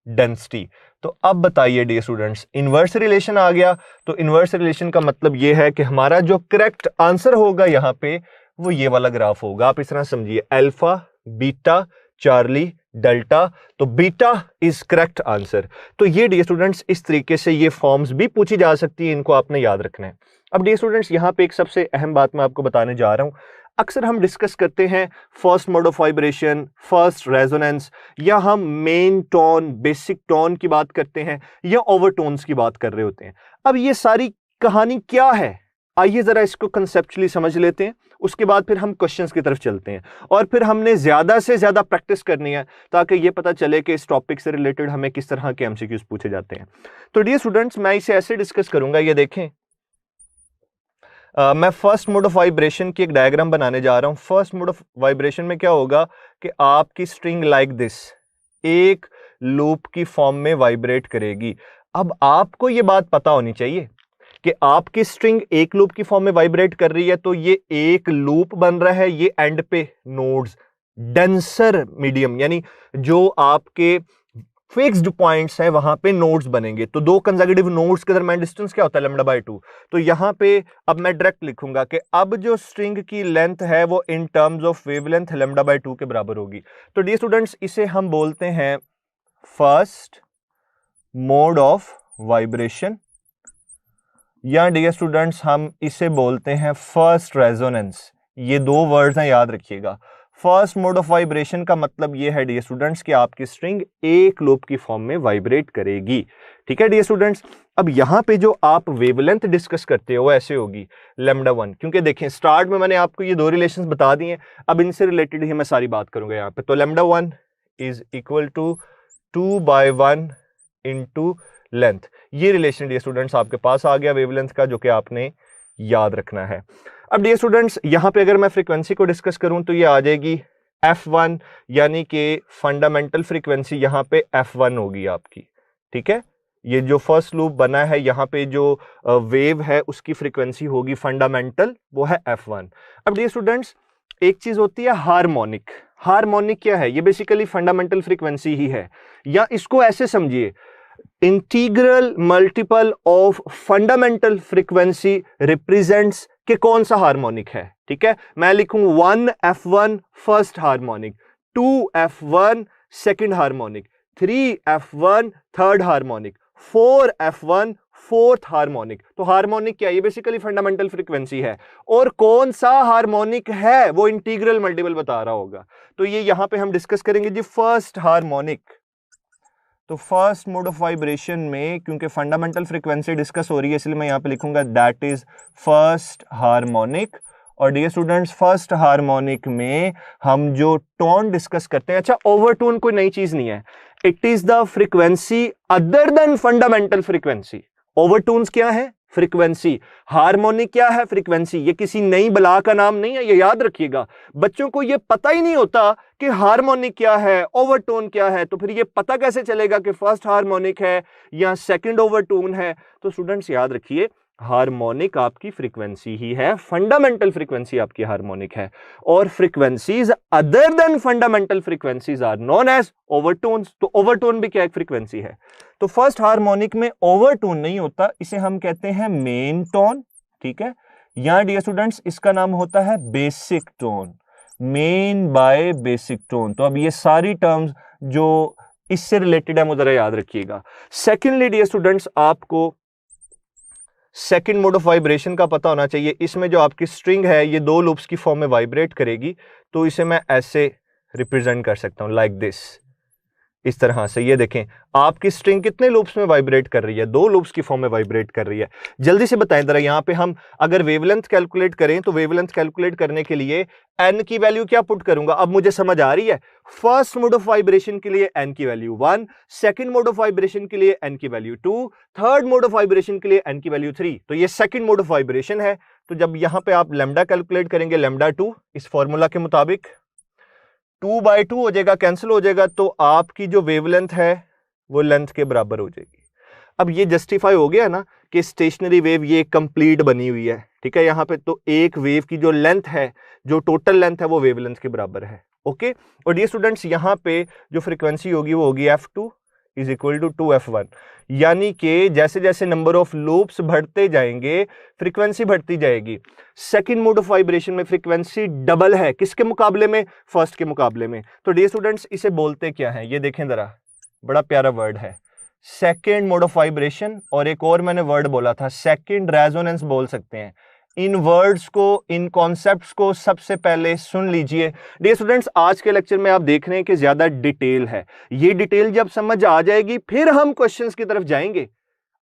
A: density. तो अब बताइए डियर स्टूडेंट्स, इनवर्स रिलेशन आ गया। तो इनवर्स रिलेशन का मतलब यह है कि हमारा जो करेक्ट आंसर होगा यहां पे वो ये वाला ग्राफ होगा। आप इस तरह समझिए, अल्फा बीटा चार्ली डेल्टा, तो बीटा इज करेक्ट आंसर। तो ये डियर स्टूडेंट्स इस तरीके से ये फॉर्म्स भी पूछी जा सकती है, इनको आपने याद रखना है। अब डियर स्टूडेंट्स यहां पे एक सबसे अहम बात मैं आपको बताने जा रहा हूं। अक्सर हम डिस्कस करते हैं first mode of vibration, first resonance, या हम मेन टोन बेसिक टोन की बात करते हैं, या ओवरटोन्स की बात कर रहे होते हैं। अब ये सारी कहानी क्या है, आइए जरा इसको कंसेप्चुअली समझ लेते हैं, उसके बाद फिर हम क्वेश्चंस की तरफ चलते हैं, और फिर हमने ज्यादा से ज्यादा प्रैक्टिस करनी है ताकि ये पता चले कि इस टॉपिक से रिलेटेड हमें किस तरह के एमसीक्यूज पूछे जाते हैं। तो डियर स्टूडेंट्स मैं इसे ऐसे डिस्कस करूंगा, ये देखें मैं फर्स्ट मोड ऑफ वाइब्रेशन की एक डायग्राम बनाने जा रहा हूं। फर्स्ट मोड ऑफ वाइब्रेशन में क्या होगा कि आपकी स्ट्रिंग लाइक दिस एक लूप की फॉर्म में वाइब्रेट करेगी। अब आपको यह बात पता होनी चाहिए कि आपकी स्ट्रिंग एक लूप की फॉर्म में वाइब्रेट कर रही है, तो ये एक लूप बन रहा है, ये एंड पे नोड्स डेंसर मीडियम यानी जो आपके फिक्स्ड पॉइंट्स हैं वहां पे नोड्स बनेंगे। तो दो कंसेक्यूटिव नोड्स के दरमियान डिस्टेंस क्या होता है, लैम्डा बाय 2। तो यहां पे अब मैं डायरेक्ट लिखूंगा कि अब जो स्ट्रिंग की लेंथ है वो in terms of wavelength lambda by 2 के बराबर होगी। तो डियर स्टूडेंट्स इसे हम बोलते हैं फर्स्ट मोड ऑफ वाइब्रेशन, या डियर स्टूडेंट्स हम इसे बोलते हैं फर्स्ट रेजोनेंस। ये दो वर्ड्स हैं, याद रखिएगा। फर्स्ट मोड ऑफ वाइब्रेशन का मतलब ये है डियर स्टूडेंट्स कि आपकी स्ट्रिंग एक लूप की फॉर्म में वाइब्रेट करेगी। ठीक है डियर स्टूडेंट्स, अब यहां पे जो आप वेवलेंथ डिस्कस करते हो वो ऐसे होगी लैम्डा 1, क्योंकि देखें स्टार्ट में मैंने आपको ये दो रिलेशंस बता दिए, अब इनसे रिलेटेड ही मैं सारी बात करूंगा यहां पे। तो lambda 1 is equal to 2/1 into length. ये रिलेशन डियर स्टूडेंट्स आपके पास आ गया वेवलेंथ का, जो कि आपने याद रखना है। अब डियर स्टूडेंट्स यहां पे अगर मैं फ्रीक्वेंसी को डिस्कस करूं तो ये आ जाएगी f1, यानी कि फंडामेंटल फ्रीक्वेंसी यहां पे f1 होगी आपकी। ठीक है, ये जो फर्स्ट लूप बना है यहां पे जो वेव है उसकी फ्रीक्वेंसी होगी फंडामेंटल, वो है f1। अब डियर स्टूडेंट्स एक चीज होती है हार्मोनिक। हार्मोनिक क्या है, ये बेसिकली फंडामेंटल फ्रीक्वेंसी ही है, या इसको ऐसे समझिए integral multiple of fundamental frequency represents कि कौन सा हार्मोनिक है। ठीक है, मैं लिखूं 1f1 first harmonic, 2f1 second harmonic, 3f1 third harmonic, 4f1 fourth harmonic. तो हार्मोनिक क्या है, ये बेसिकली फंडामेंटल फ्रीक्वेंसी है, और कौन सा हार्मोनिक है वो इंटीग्रल मल्टीपल बता रहा होगा। तो ये यहां पे हम डिस्कस करेंगे जी फर्स्ट हार्मोनिक। तो फर्स्ट मोड ऑफ वाइब्रेशन में क्योंकि फंडामेंटल फ्रीक्वेंसी डिस्कस हो रही है इसलिए मैं यहाँ पे लिखूंगा दैट इज फर्स्ट हार्मोनिक। और डियर स्टूडेंट्स फर्स्ट हार्मोनिक में हम जो टोन डिस्कस करते हैं, अच्छा ओवरटोन कोई नई चीज नहीं है, it is the frequency other than fundamental frequency. Overtones क्या है? फ्रीक्वेंसी। हार्मोनिक क्या है? फ्रीक्वेंसी। ये किसी नई बला का नाम नहीं है, ये याद रखिएगा। बच्चों को ये पता ही नहीं होता कि हार्मोनिक क्या है, ओवरटोन क्या है, तो फिर ये पता कैसे चलेगा कि फर्स्ट हार्मोनिक है या सेकंड ओवरटोन है? तो स्टूडेंट्स याद रखिए हार्मोनिक आपकी फ्रीक्वेंसी ही है, फंडामेंटल फ्रीक्वेंसी आपकी हार्मोनिक है, और frequencies other than fundamental frequencies are known as overtones. तो ओवरटोन भी क्या एक फ्रीक्वेंसी है? तो फर्स्ट हार्मोनिक में ओवरटोन नहीं होता, इसे हम कहते हैं मेन टोन, ठीक है। यहां डियर स्टूडेंट्स इसका नाम होता है basic tone, main by basic tone. तो अब ये सारी टर्म्स जो इससे रिलेटेड है वो जरा याद रखिएगा। सेकेंडली डियर स्टूडेंट्स आपको सेकेंड मोड ऑफ वाइब्रेशन का पता होना चाहिए। इसमें जो आपकी स्ट्रिंग है ये दो लूप्स की फॉर्म में वाइब्रेट करेगी, तो इसे मैं ऐसे रिप्रेजेंट कर सकता हूं लाइक दिस, इस तरह से। ये देखें आपकी स्ट्रिंग कितने लूप्स में वाइब्रेट कर रही है? दो लूप्स की फॉर्म में वाइब्रेट कर रही है। जल्दी से बताएं जरा, यहां पे हम अगर वेवलेंथ कैलकुलेट करें तो वेवलेंथ कैलकुलेट करने के लिए n की वैल्यू क्या पुट करूंगा? अब मुझे समझ आ रही है। फर्स्ट मोड ऑफ वाइब्रेशन के लिए n की value 1, second mode of vibration के लिए n की value 2, third mode of vibration के लिए n की वैल्यू 3। तो ये सेकंड मोड ऑफ वाइब्रेशन है। तो जब यहां पे आप लैम्डा कैलकुलेट करेंगे, लैम्डा 2 इस फॉर्मूला के मुताबिक 2/2 हो जाएगा, कैंसिल हो जाएगा, तो आपकी जो वेवलेंथ है वो लेंथ के बराबर हो जाएगी। अब ये जस्टिफाई हो गया ना कि स्टेशनरी वेव ये कंप्लीट बनी हुई है, ठीक है। यहां पे तो एक वेव की जो लेंथ है, जो टोटल लेंथ है वो वेवलेंथ के बराबर है, ओके। और ये स्टूडेंट्स यहां पे जो फ्रीक्वेंसी होगी वो होगी f2 is equal to 2f1, यानी कि जैसे जैसे नंबर ऑफ लूप्स बढ़ते जाएंगे फ्रीक्वेंसी बढ़ती जाएगी। सेकंड मोड ऑफ वाइब्रेशन में फ्रीक्वेंसी डबल है, किसके मुकाबले में? फर्स्ट के मुकाबले में। तो डियर स्टूडेंट्स इसे बोलते क्या है? ये देखें जरा, बड़ा प्यारा वर्ड है सेकंड मोड ऑफ वाइब्रेशन, और एक और मैंने वर्ड बोला था सेकंड रेजोनेंस बोल सकते हैं। इन वर्ड्स को, इन कॉन्सेप्ट्स को सबसे पहले सुन लीजिए। डियर स्टूडेंट्स आज के लेक्चर में आप देख रहे हैं कि ज्यादा डिटेल है, ये डिटेल जब समझ आ जाएगी फिर हम क्वेश्चंस की तरफ जाएंगे,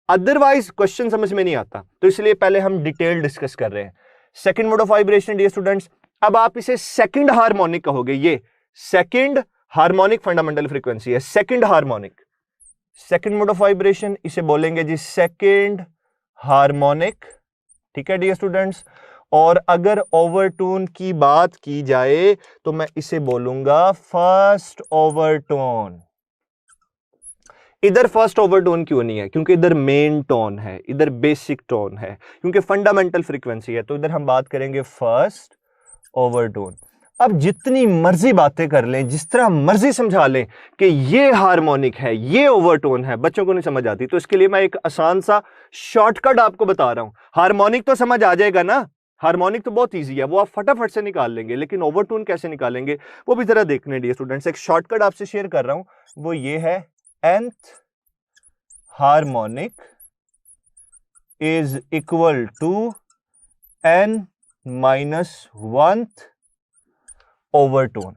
A: अदरवाइज क्वेश्चन समझ में नहीं आता। तो इसलिए पहले हम डिटेल डिस्कस कर रहे हैं। Second mode of vibration dear students, अब आप इसे सेकंड हार्मोनिक कहोगे। ये सेकंड हार्मोनिक फंडामेंटल फ्रीक्वेंसी है, second harmonic. Second mode of vibration इसे बोलेंगे जी सेकंड हार्मोनिक, ठीक है डियर स्टूडेंट्स। और अगर ओवरटोन की बात की जाए तो मैं इसे बोलूंगा फर्स्ट ओवरटोन। इधर फर्स्ट ओवरटोन क्यों नहीं है? क्योंकि इधर मेन टोन है, इधर बेसिक टोन है, क्योंकि फंडामेंटल फ्रीक्वेंसी है, तो इधर हम बात करेंगे फर्स्ट ओवरटोन। अब जितनी मर्जी बातें कर लें, जिस तरह मर्जी समझा लें कि ये हार्मोनिक है, ये ओवरटोन है, बच्चों को नहीं समझ आती। तो इसके लिए मैं एक आसान सा शॉर्टकट आपको बता रहा हूं। हार्मोनिक तो समझ आ जाएगा ना, हार्मोनिक तो बहुत इजी है, वो आप फटाफट से निकाल लेंगे, लेकिन ओवरटोन कैसे निकालेंगे वो भी जरा देखने डियर स्टूडेंट्स। एक शॉर्टकट आपसे शेयर कर रहा हूं, वो ये है nth harmonic is equal to n minus 1th overtone,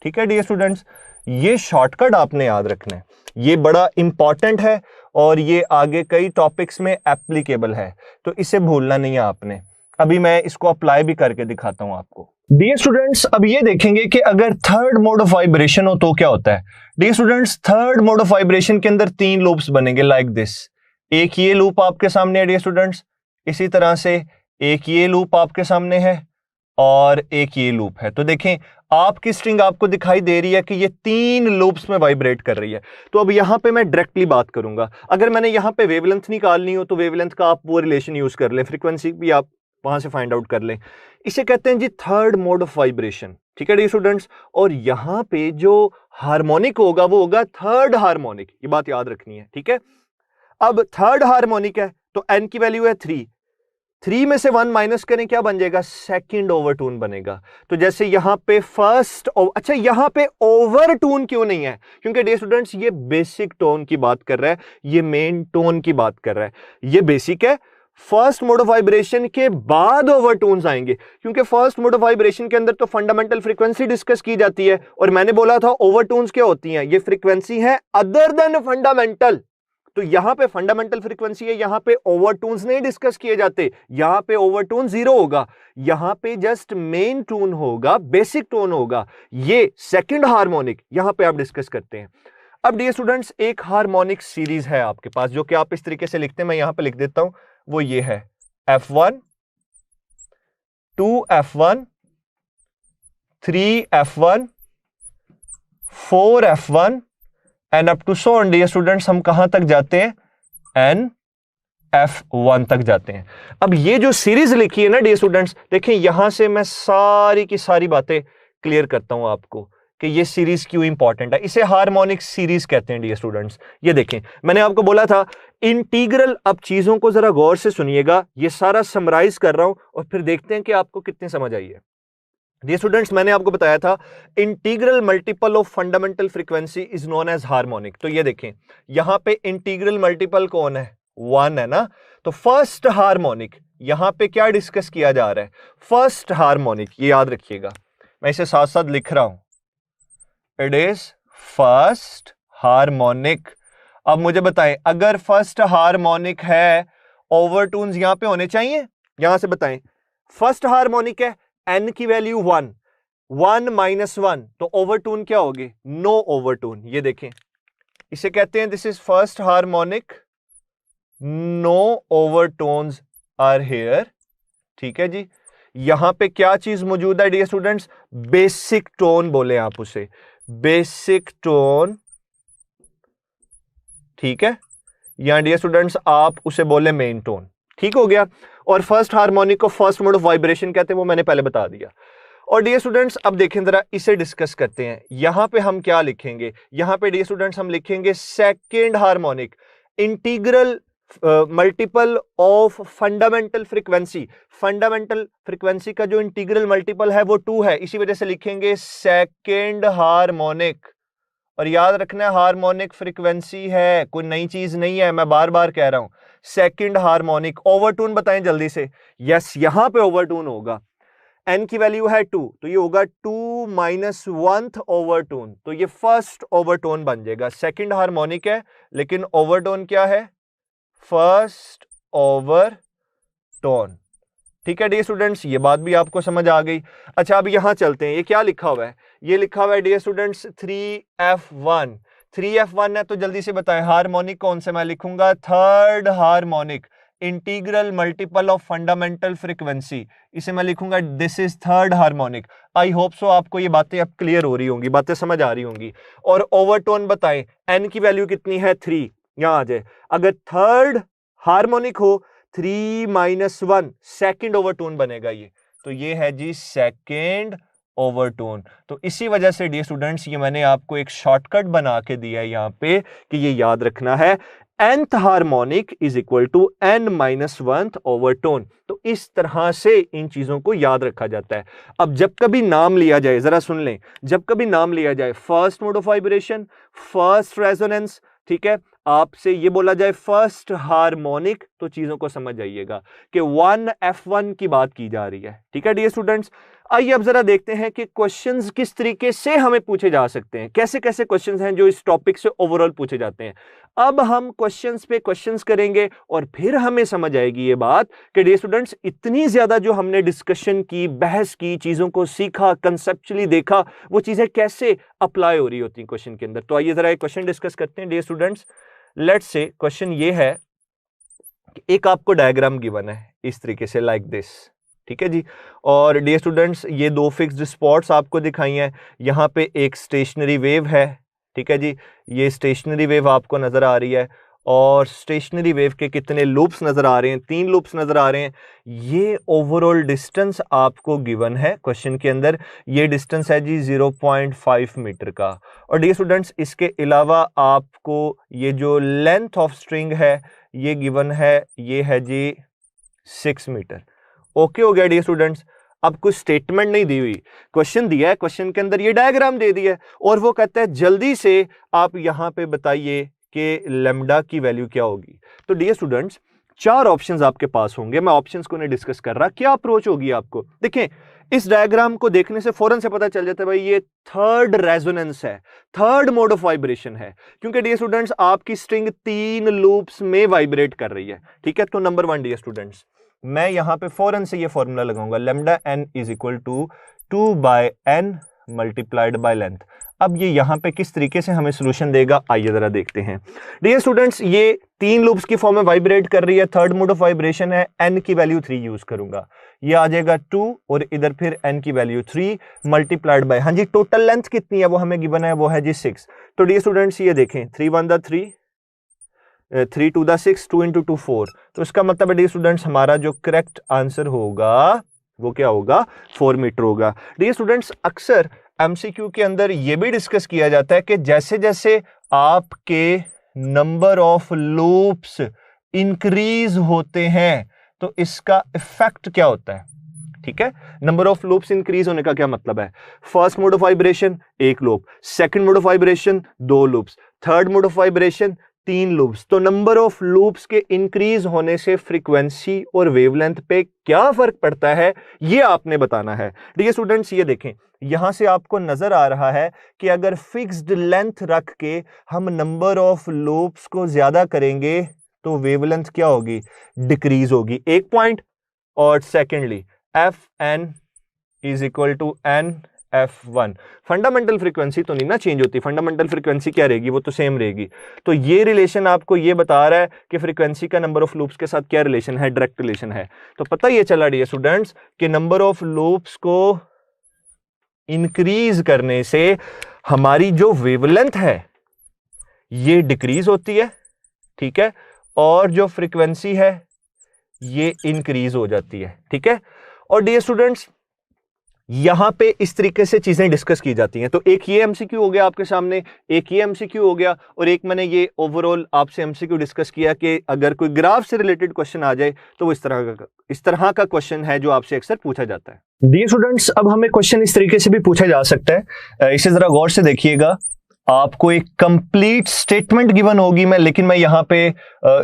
A: ठीक है डियर स्टूडेंट्स। ये शॉर्टकट आपने याद रखना है, ये बड़ा इंपॉर्टेंट है और ये आगे कई टॉपिक्स में एप्लीकेबल है, तो इसे भूलना नहीं है आपने। अभी मैं इसको अप्लाई भी करके दिखाता हूं आपको। डियर स्टूडेंट्स अब ये देखेंगे कि अगर थर्ड मोड ऑफ वाइब्रेशन हो तो क्या होता है। Dear students third mode of vibration के अंदर 3 लूप्स बनेंगे लाइक दिस। एक ये लूप आपके सामने है डियर स्टूडेंट्स, इसी तरह से एक ये लूप आपके सामने है और एक ये लूप है। तो देखें आपकी स्ट्रिंग आपको दिखाई दे रही है कि ये 3 लूप्स में वाइब्रेट कर रही है। तो अब यहां पे मैं डायरेक्टली बात करूंगा। अगर मैंने यहां पे वेवलेंथ निकालनी हो तो वेवलेंथ का आप वो रिलेशन यूज कर लें, फ्रीक्वेंसी भी आप वहां से फाइंड आउट कर लें। इसे कहते हैं जी थर्ड मोड ऑफ वाइब्रेशन, ठीक है डियर स्टूडेंट्स। और यहां पे जो हार्मोनिक होगा वो होगा थर्ड हार्मोनिक, ये बात याद रखनी है, ठीक है। अब थर्ड हार्मोनिक है तो n की वैल्यू है 3 में से 1 माइनस करें क्या बन जाएगा? सेकंड ओवरटोन बनेगा। तो जैसे यहां पे फर्स्ट, अच्छा यहां पे ओवरटोन क्यों नहीं है? क्योंकि डियर स्टूडेंट्स ये बेसिक टोन की बात कर रहा है, ये मेन टोन की बात कर रहा है। ये बेसिक है, फर्स्ट मोड ऑफ वाइब्रेशन के बाद ओवरटोन्स आएंगे, क्योंकि फर्स्ट मोड ऑफ वाइब्रेशन के अंदर तो फंडामेंटल फ्रीक्वेंसी डिस्कस की जाती है, और मैंने बोला था ओवरटोन्स क्या होती हैं, ये फ्रीक्वेंसी है अदर देन फंडामेंटल। तो यहां पे फंडामेंटल फ्रीक्वेंसी है, यहां पे ओवरटोन्स नहीं डिस्कस किए जाते, यहां पे ओवरटोन 0 होगा, यहां पे जस्ट मेन टोन होगा, बेसिक टोन होगा, ये सेकंड हार्मोनिक यहां पे आप डिस्कस करते हैं। अब डियर स्टूडेंट्स, एक हार्मोनिक सीरीज है आपके पास, जो कि आप इस तरीके से लिखते हैं, मैं यहां पे लिख देता हूं, वो ये है F1 2F1 3F1 4F1 and up to so on. Dear students, हम कहां तक जाते हैं, NF1 तक जाते हैं। अब ये जो सीरीज लिखी है ना डियर स्टूडेंट्स, देखें यहां से मैं सारी की सारी बातें क्लियर करता हूं आपको कि ये सीरीज क्यों इंपॉर्टेंट है। इसे हार्मोनिक सीरीज कहते हैं डियर स्टूडेंट्स। ये देखें, मैंने आपको बोला था इंटीग्रल, अब चीजों को जरा गौर से सुनिएगा, ये सारा समराइज कर रहा हूं और फिर देखते हैं कि आपको कितनी समझ आई है। डियर स्टूडेंट्स, मैंने आपको बताया था integral multiple of fundamental frequency is known as harmonic. तो ये देखें, यहां पे इंटीग्रल मल्टीपल कौन है, 1 है ना। तो फर्स्ट हार्मोनिक, यहां पे क्या डिस्कस किया जा रहा है, फर्स्ट हार्मोनिक, ये याद रखिएगा, मैं इसे साथ साथ लिख रहा हूं, इट इज फर्स्ट हार्मोनिक। अब मुझे बताएं, अगर फर्स्ट हार्मोनिक है, ओवरटोन्स यहां पे होने चाहिए, यहां से बताएं, फर्स्ट हार्मोनिक है, n की वैल्यू 1, 1 - 1, तो ओवरटोन क्या होगी, नो ओवरटोन। ये देखें, इसे कहते हैं this is first harmonic, no overtones are here. ठीक है जी, यहां पे क्या चीज मौजूद है डियर स्टूडेंट्स, बेसिक टोन बोले आप उसे, बेसिक टोन। ठीक है, यहां डियर स्टूडेंट्स आप उसे बोले मेन टोन। ठीक हो गया। और फर्स्ट हार्मोनिक को फर्स्ट मोड ऑफ वाइब्रेशन कहते हैं, वो मैंने पहले बता दिया। और डियर स्टूडेंट्स, अब देखें जरा, इसे डिस्कस करते हैं। यहां पे हम क्या लिखेंगे, यहां पे डियर स्टूडेंट्स हम लिखेंगे second harmonic, integral multiple of fundamental frequency. Fundamental frequency का जो इंटीग्रल मल्टीपल है वो 2 है, इसी वजह से लिखेंगे सेकेंड हार्मोनिक। और याद रखना है, हार्मोनिक फ्रीक्वेंसी है, कोई नई चीज नहीं है, मैं बार बार कह रहा हूं, सेकंड हार्मोनिक। ओवरटोन बताएं जल्दी से, यस यहां पे ओवरटोन होगा, n की वैल्यू है 2, तो ये होगा 2 - 1th ओवरटोन, तो ये फर्स्ट ओवरटोन बन जाएगा। सेकंड हार्मोनिक है, लेकिन ओवरटोन क्या है, फर्स्ट ओवरटोन। ठीक है डियर स्टूडेंट्स, ये बात भी आपको समझ आ गई। अच्छा, अब यहां चलते हैं, ये क्या लिखा हुआ है, ये लिखा हुआ है डियर स्टूडेंट्स 3F1। 3F1 है, तो जल्दी से बताएं हार्मोनिक कौन से मैं लिखूंगा, third harmonic, integral multiple of fundamental frequency, इसे मैं लिखूंगा this is third harmonic. I hope so आपको ये बातें अब क्लियर हो रही होंगी, बातें समझ आ रही होंगी। और ओवरटोन बताएं, n की वैल्यू कितनी है, 3, यहां आ जाए। अगर थर्ड हार्मोनिक हो, 3 - 1 सेकेंड ओवरटोन बनेगा ये, तो ये है जी सेकेंड ओवरटोन। तो इसी वजह से डियर स्टूडेंट्स, ये मैंने आपको एक शॉर्टकट बना के दिया है यहां पे कि ये याद रखना है, nth harmonic is equal to n - 1th overtone. तो इस तरह से इन चीजों को याद रखा जाता है। अब जब कभी नाम लिया जाए, जरा सुन लें, जब कभी नाम लिया जाए first mode of vibration, first resonance, ठीक है, आपसे ये बोला जाए फर्स्ट हार्मोनिक, तो चीजों को समझ जाइएगा कि 1F1 की बात की जा रही है। ठीक है डियर स्टूडेंट्स, आइए अब जरा देखते हैं कि क्वेश्चंस किस तरीके से हमें पूछे जा सकते हैं, कैसे कैसे क्वेश्चंस हैं जो इस टॉपिक से ओवरऑल पूछे जाते हैं। अब हम क्वेश्चंस पे क्वेश्चंस करेंगे और फिर हमें समझ आएगी ये बात कि डियर स्टूडेंट्स, इतनी ज्यादा जो हमने डिस्कशन की, बहस की, चीजों को सीखा, कंसेप्चुअली देखा, वो चीजें कैसे अप्लाई हो रही होती हैं क्वेश्चन के अंदर। तो आइए जरा एक क्वेश्चन डिस्कस करते हैं dear students. Let's say question ये है कि एक आपको डायग्राम गिवन है इस तरीके से, लाइक दिस। ठीक है जी, और डियर स्टूडेंट्स, ये 2 फिक्स्ड स्पॉट्स आपको दिखाई हैं। यहाँ पे एक स्टेशनरी वेव है, ठीक है जी, ये स्टेशनरी वेव आपको नजर आ रही है, और स्टेशनरी वेव के कितने लूप्स नजर आ रहे हैं, 3 लूप्स नजर आ रहे हैं। ये ओवरऑल डिस्टेंस आपको गिवन है क्वेश्चन के अंदर, ये डिस्टेंस है जी 0.5 मीटर का। और डियर स्टूडेंट्स, इसके अलावा आपको ये जो लेंथ ऑफ स्ट्रिंग है ये गिवन है, ये है जी 6 मीटर। ओके हो गया डियर स्टूडेंट्स। अब कुछ स्टेटमेंट नहीं दी हुई, क्वेश्चन दिया है, क्वेश्चन के अंदर ये डायग्राम दे दिया है, और वो कहता है जल्दी से आप यहां पे बताइए कि लैम्डा की वैल्यू क्या होगी। तो डियर स्टूडेंट्स, 4 ऑप्शंस आपके पास होंगे। मैं ऑप्शंस को नहीं डिस्कस कर रहा, क्या अप्रोच होगी आपको। देखें, इस डायग्राम को देखने से फौरन से पता चल जाता है भाई ये थर्ड रेजोनेंस है, थर्ड मोड ऑफ वाइब्रेशन है, क्योंकि डियर स्टूडेंट्स आपकी स्ट्रिंग 3 लूप्स में वाइब्रेट कर रही है। ठीक है, तो नंबर 1 डियर स्टूडेंट्स, मैं यहां पे फौरन से ये फॉर्मूला लगाऊंगा, lambda n is equal to 2/n multiplied by length. अब ये यहां पे किस तरीके से हमें सोल्यूशन देगा, आइए जरा देखते हैं। डियर स्टूडेंट्स, ये 3 लूप्स की फॉर्म में वाइब्रेट कर रही है, थर्ड मोड ऑफ वाइब्रेशन है, n की वैल्यू 3 यूज करूंगा, ये आ जाएगा 2 और इधर फिर n की वैल्यू 3 मल्टीप्लाइड बाय, हाँ जी टोटल लेंथ कितनी है वो हमें गिवन है, वो है जी 6। तो डियर स्टूडेंट्स ये देखें, 3 1 3, 3 2 6, 2 into 2 4। तो इसका मतलब है डियर स्टूडेंट्स हमारा जो करेक्ट आंसर होगा वो क्या होगा, 4 मीटर होगा। डियर स्टूडेंट्स, अक्सर एमसीक्यू के अंदर यह भी डिस्कस किया जाता है कि जैसे जैसे आपके नंबर ऑफ लूप्स इंक्रीज होते हैं तो इसका इफेक्ट क्या होता है। ठीक है, नंबर ऑफ लूप्स इंक्रीज होने का क्या मतलब है, first mode of vibration 1 loop, second mode of vibration 2 loops, third mode of vibration 3 loops. तो नंबर ऑफ लूप्स के इंक्रीज होने से फ्रीक्वेंसी और वेवलेंथ पे क्या फर्क पड़ता है, ये आपने बताना है। डियर स्टूडेंट्स, ये देखें, यहां से आपको नजर आ रहा है कि अगर फिक्स्ड लेंथ रख के हम नंबर ऑफ लूप्स को ज्यादा करेंगे तो वेवलेंथ क्या होगी, डिक्रीज होगी, एक पॉइंट। और secondly Fn is equal to N F1, fundamental frequency तो नहीं ना चेंज होती, फंडामेंटल फ्रीक्वेंसी क्या रहेगी, वो तो सेम रहेगी। तो ये रिलेशन आपको ये बता रहा है कि फ्रीक्वेंसी का नंबर ऑफ लूप्स के साथ क्या रिलेशन है, डायरेक्ट रिलेशन है। तो पता ये चला डियर स्टूडेंट्स कि नंबर ऑफ लूप्स को इंक्रीज करने से हमारी जो वेवलेंथ है ये डिक्रीज होती है, ठीक है, और जो फ्रीक्वेंसी है ये इंक्रीज हो जाती है। ठीक है, और डियर स्टूडेंट्स यहां पे इस तरीके से चीजें डिस्कस की जाती हैं। तो एक ये एमसीक्यू हो गया आपके सामने, एक ये एमसीक्यू हो गया, और एक मैंने ये ओवरऑल आपसे एमसीक्यू डिस्कस किया कि अगर कोई ग्राफ से रिलेटेड क्वेश्चन आ जाए तो वो इस तरह का क्वेश्चन है जो आपसे अक्सर पूछा जाता है। डियर स्टूडेंट्स, अब हमें क्वेश्चन इस तरीके से भी पूछा जा सकता है, इसे जरा गौर से देखिएगा। आपको एक कंप्लीट स्टेटमेंट गिवन होगी, लेकिन मैं यहाँ पे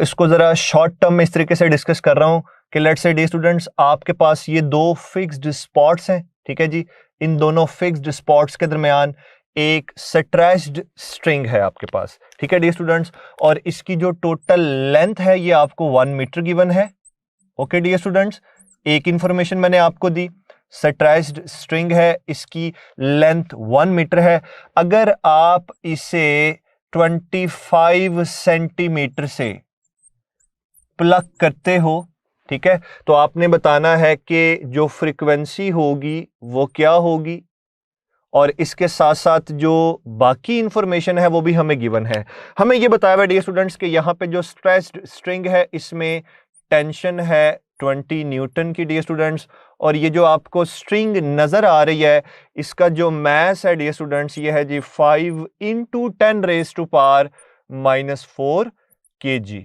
A: इसको जरा शॉर्ट टर्म में इस तरीके से डिस्कस कर रहा हूं कि लेट्स से डियर स्टूडेंट्स आपके पास ये 2 फिक्स्ड स्पॉट्स हैं। ठीक है जी, इन दोनों फिक्स्ड स्पॉट्स के दरमियान एक स्ट्रेच्ड स्ट्रिंग है आपके पास। ठीक है डियर स्टूडेंट्स, और इसकी जो टोटल लेंथ है ये आपको 1 मीटर गिवन है। ओके डियर स्टूडेंट्स, एक इंफॉर्मेशन मैंने आपको दी, स्ट्रेच्ड स्ट्रिंग है, इसकी लेंथ 1 मीटर है। अगर आप इसे 25 सेंटीमीटर से प्लग करते हो, ठीक है, तो आपने बताना है कि जो फ्रीक्वेंसी होगी वो क्या होगी, और इसके साथ साथ जो बाकी इंफॉर्मेशन है वो भी हमें गिवन है। हमें ये बताया हुआ डियर स्टूडेंट्स कि यहाँ पे जो स्ट्रेच्ड स्ट्रिंग है इसमें टेंशन है 20 न्यूटन की डियर स्टूडेंट्स, और ये जो आपको स्ट्रिंग नजर आ रही है इसका जो मास है डियर स्टूडेंट्स ये है जी 5 × 10⁻⁻⁴ kg।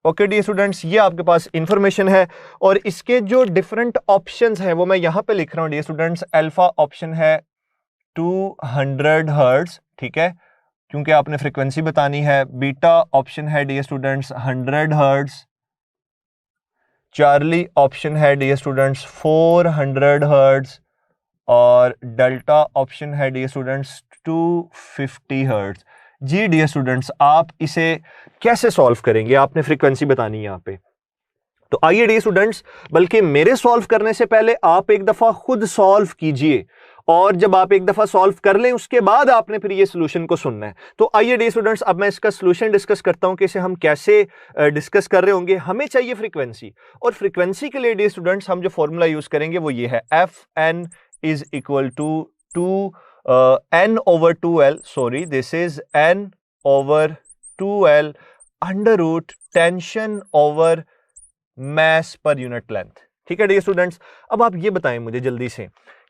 A: ओके डियर स्टूडेंट्स, ये आपके पास इंफॉर्मेशन है, और इसके जो डिफरेंट ऑप्शंस हैं वो मैं यहां पे लिख रहा हूं डियर स्टूडेंट्स। अल्फा ऑप्शन है 200 हर्ट्ज, ठीक है, क्योंकि आपने फ्रीक्वेंसी बतानी है। बीटा ऑप्शन है dear students 100 hertz. Charlie option है डियर स्टूडेंट्स 400 हर्ट्ज, और डेल्टा ऑप्शन है डियर स्टूडेंट्स 250 हर्ट्ज। जी डियर स्टूडेंट्स, आप इसे कैसे सॉल्व करेंगे, आपने फ्रीक्वेंसी बतानी है यहाँ पे। तो आइए डियर स्टूडेंट्स, बल्कि मेरे सॉल्व करने से पहले आप एक दफा खुद सॉल्व कीजिए, और जब आप एक दफा सॉल्व कर लें उसके बाद आपने फिर ये सोल्यूशन को सुनना है। तो आइए डियर स्टूडेंट्स, अब मैं इसका सोल्यूशन डिस्कस करता हूं कि इसे हम कैसे डिस्कस कर रहे होंगे। हमें चाहिए फ्रीक्वेंसी, और फ्रीक्वेंसी के लिए डियर स्टूडेंट्स हम जो फॉर्मूला यूज करेंगे वो ये है, Fn is equal to n/2l, sorry this is n/2l √ tension over mass per unit length. ठीक है डियर स्टूडेंट्स, अब आप ये बताएं मुझे जल्दी से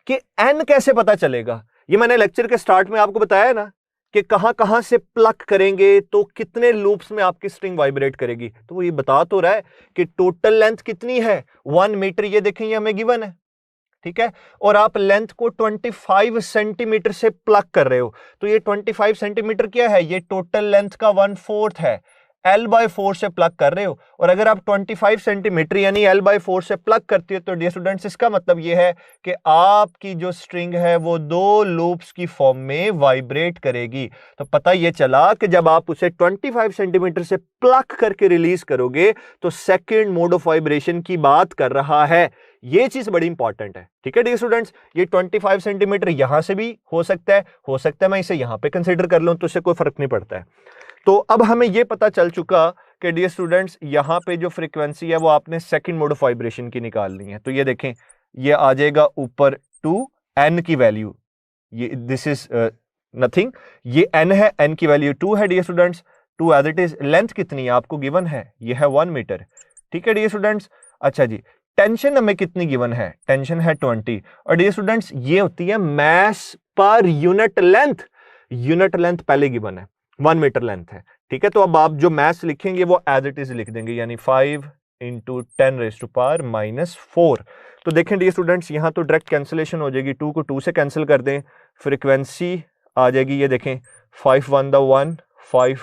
A: कि n कैसे पता चलेगा। ये मैंने लेक्चर के स्टार्ट में आपको बताया ना कि कहां से प्लग करेंगे तो कितने लूप्स में आपकी स्ट्रिंग वाइब्रेट करेगी। तो वो ये बता तो रहा है कि टोटल लेंथ कितनी है 1 मीटर, ये देखें ये हमें गिवन है, ठीक है, और आप लेंथ को 25 सेंटीमीटर से प्लग कर रहे हो, तो ये 25 सेंटीमीटर क्या है, ये टोटल लेंथ का 1/4 है। L/4 से प्लग कर रहे हो, और अगर आप 25 सेंटीमीटर यानी L/4 से प्लग करते हो तो डियर स्टूडेंट्स इसका मतलब ये है कि आपकी जो स्ट्रिंग है वो 2 लूप्स की फॉर्म में वाइब्रेट करेगी। तो पता ये चला कि जब आप उसे 25 सेंटीमीटर से प्लग करके रिलीज करोगे तो सेकेंड मोड ऑफ वाइब्रेशन की बात कर रहा है। ये चीज बड़ी इंपॉर्टेंट है, ठीक है डियर स्टूडेंट्स। ये 25 सेंटीमीटर यहां से भी हो सकता है मैं इसे यहां पे कंसीडर कर लूं तो इससे कोई फर्क नहीं पड़ता है। तो अब हमें यह पता चल चुका कि डियर स्टूडेंट्स यहां पे जो फ्रीक्वेंसी है वो आपने सेकंड मोड ऑफ वाइब्रेशन की निकालनी है। तो ये देखें, ये आ जाएगा ऊपर 2n की वैल्यू, ये दिस इज नथिंग, ये n है, n की वैल्यू 2 है dear students, 2 as it is. Length कितनी है आपको गिवन है, ये है 1 मीटर, ठीक है डियर स्टूडेंट्स। अच्छा जी, टेंशन हमें कितनी गिवन है, टेंशन है 20, और डियर स्टूडेंट्स ये होती है mass per unit length. Unit length पहले गिवन है, 1 मीटर लेंथ है, ठीक है। तो अब आप जो मैथ्स लिखेंगे वो एज इट इज लिख देंगे, यानी 5 × 10⁻⁻⁴। तो देखें डियर स्टूडेंट्स यहां तो डायरेक्ट कैंसिलेशन हो जाएगी, 2 को 2 से कैंसिल कर दें, फ्रीक्वेंसी आ जाएगी, ये देखें 5 1 1 5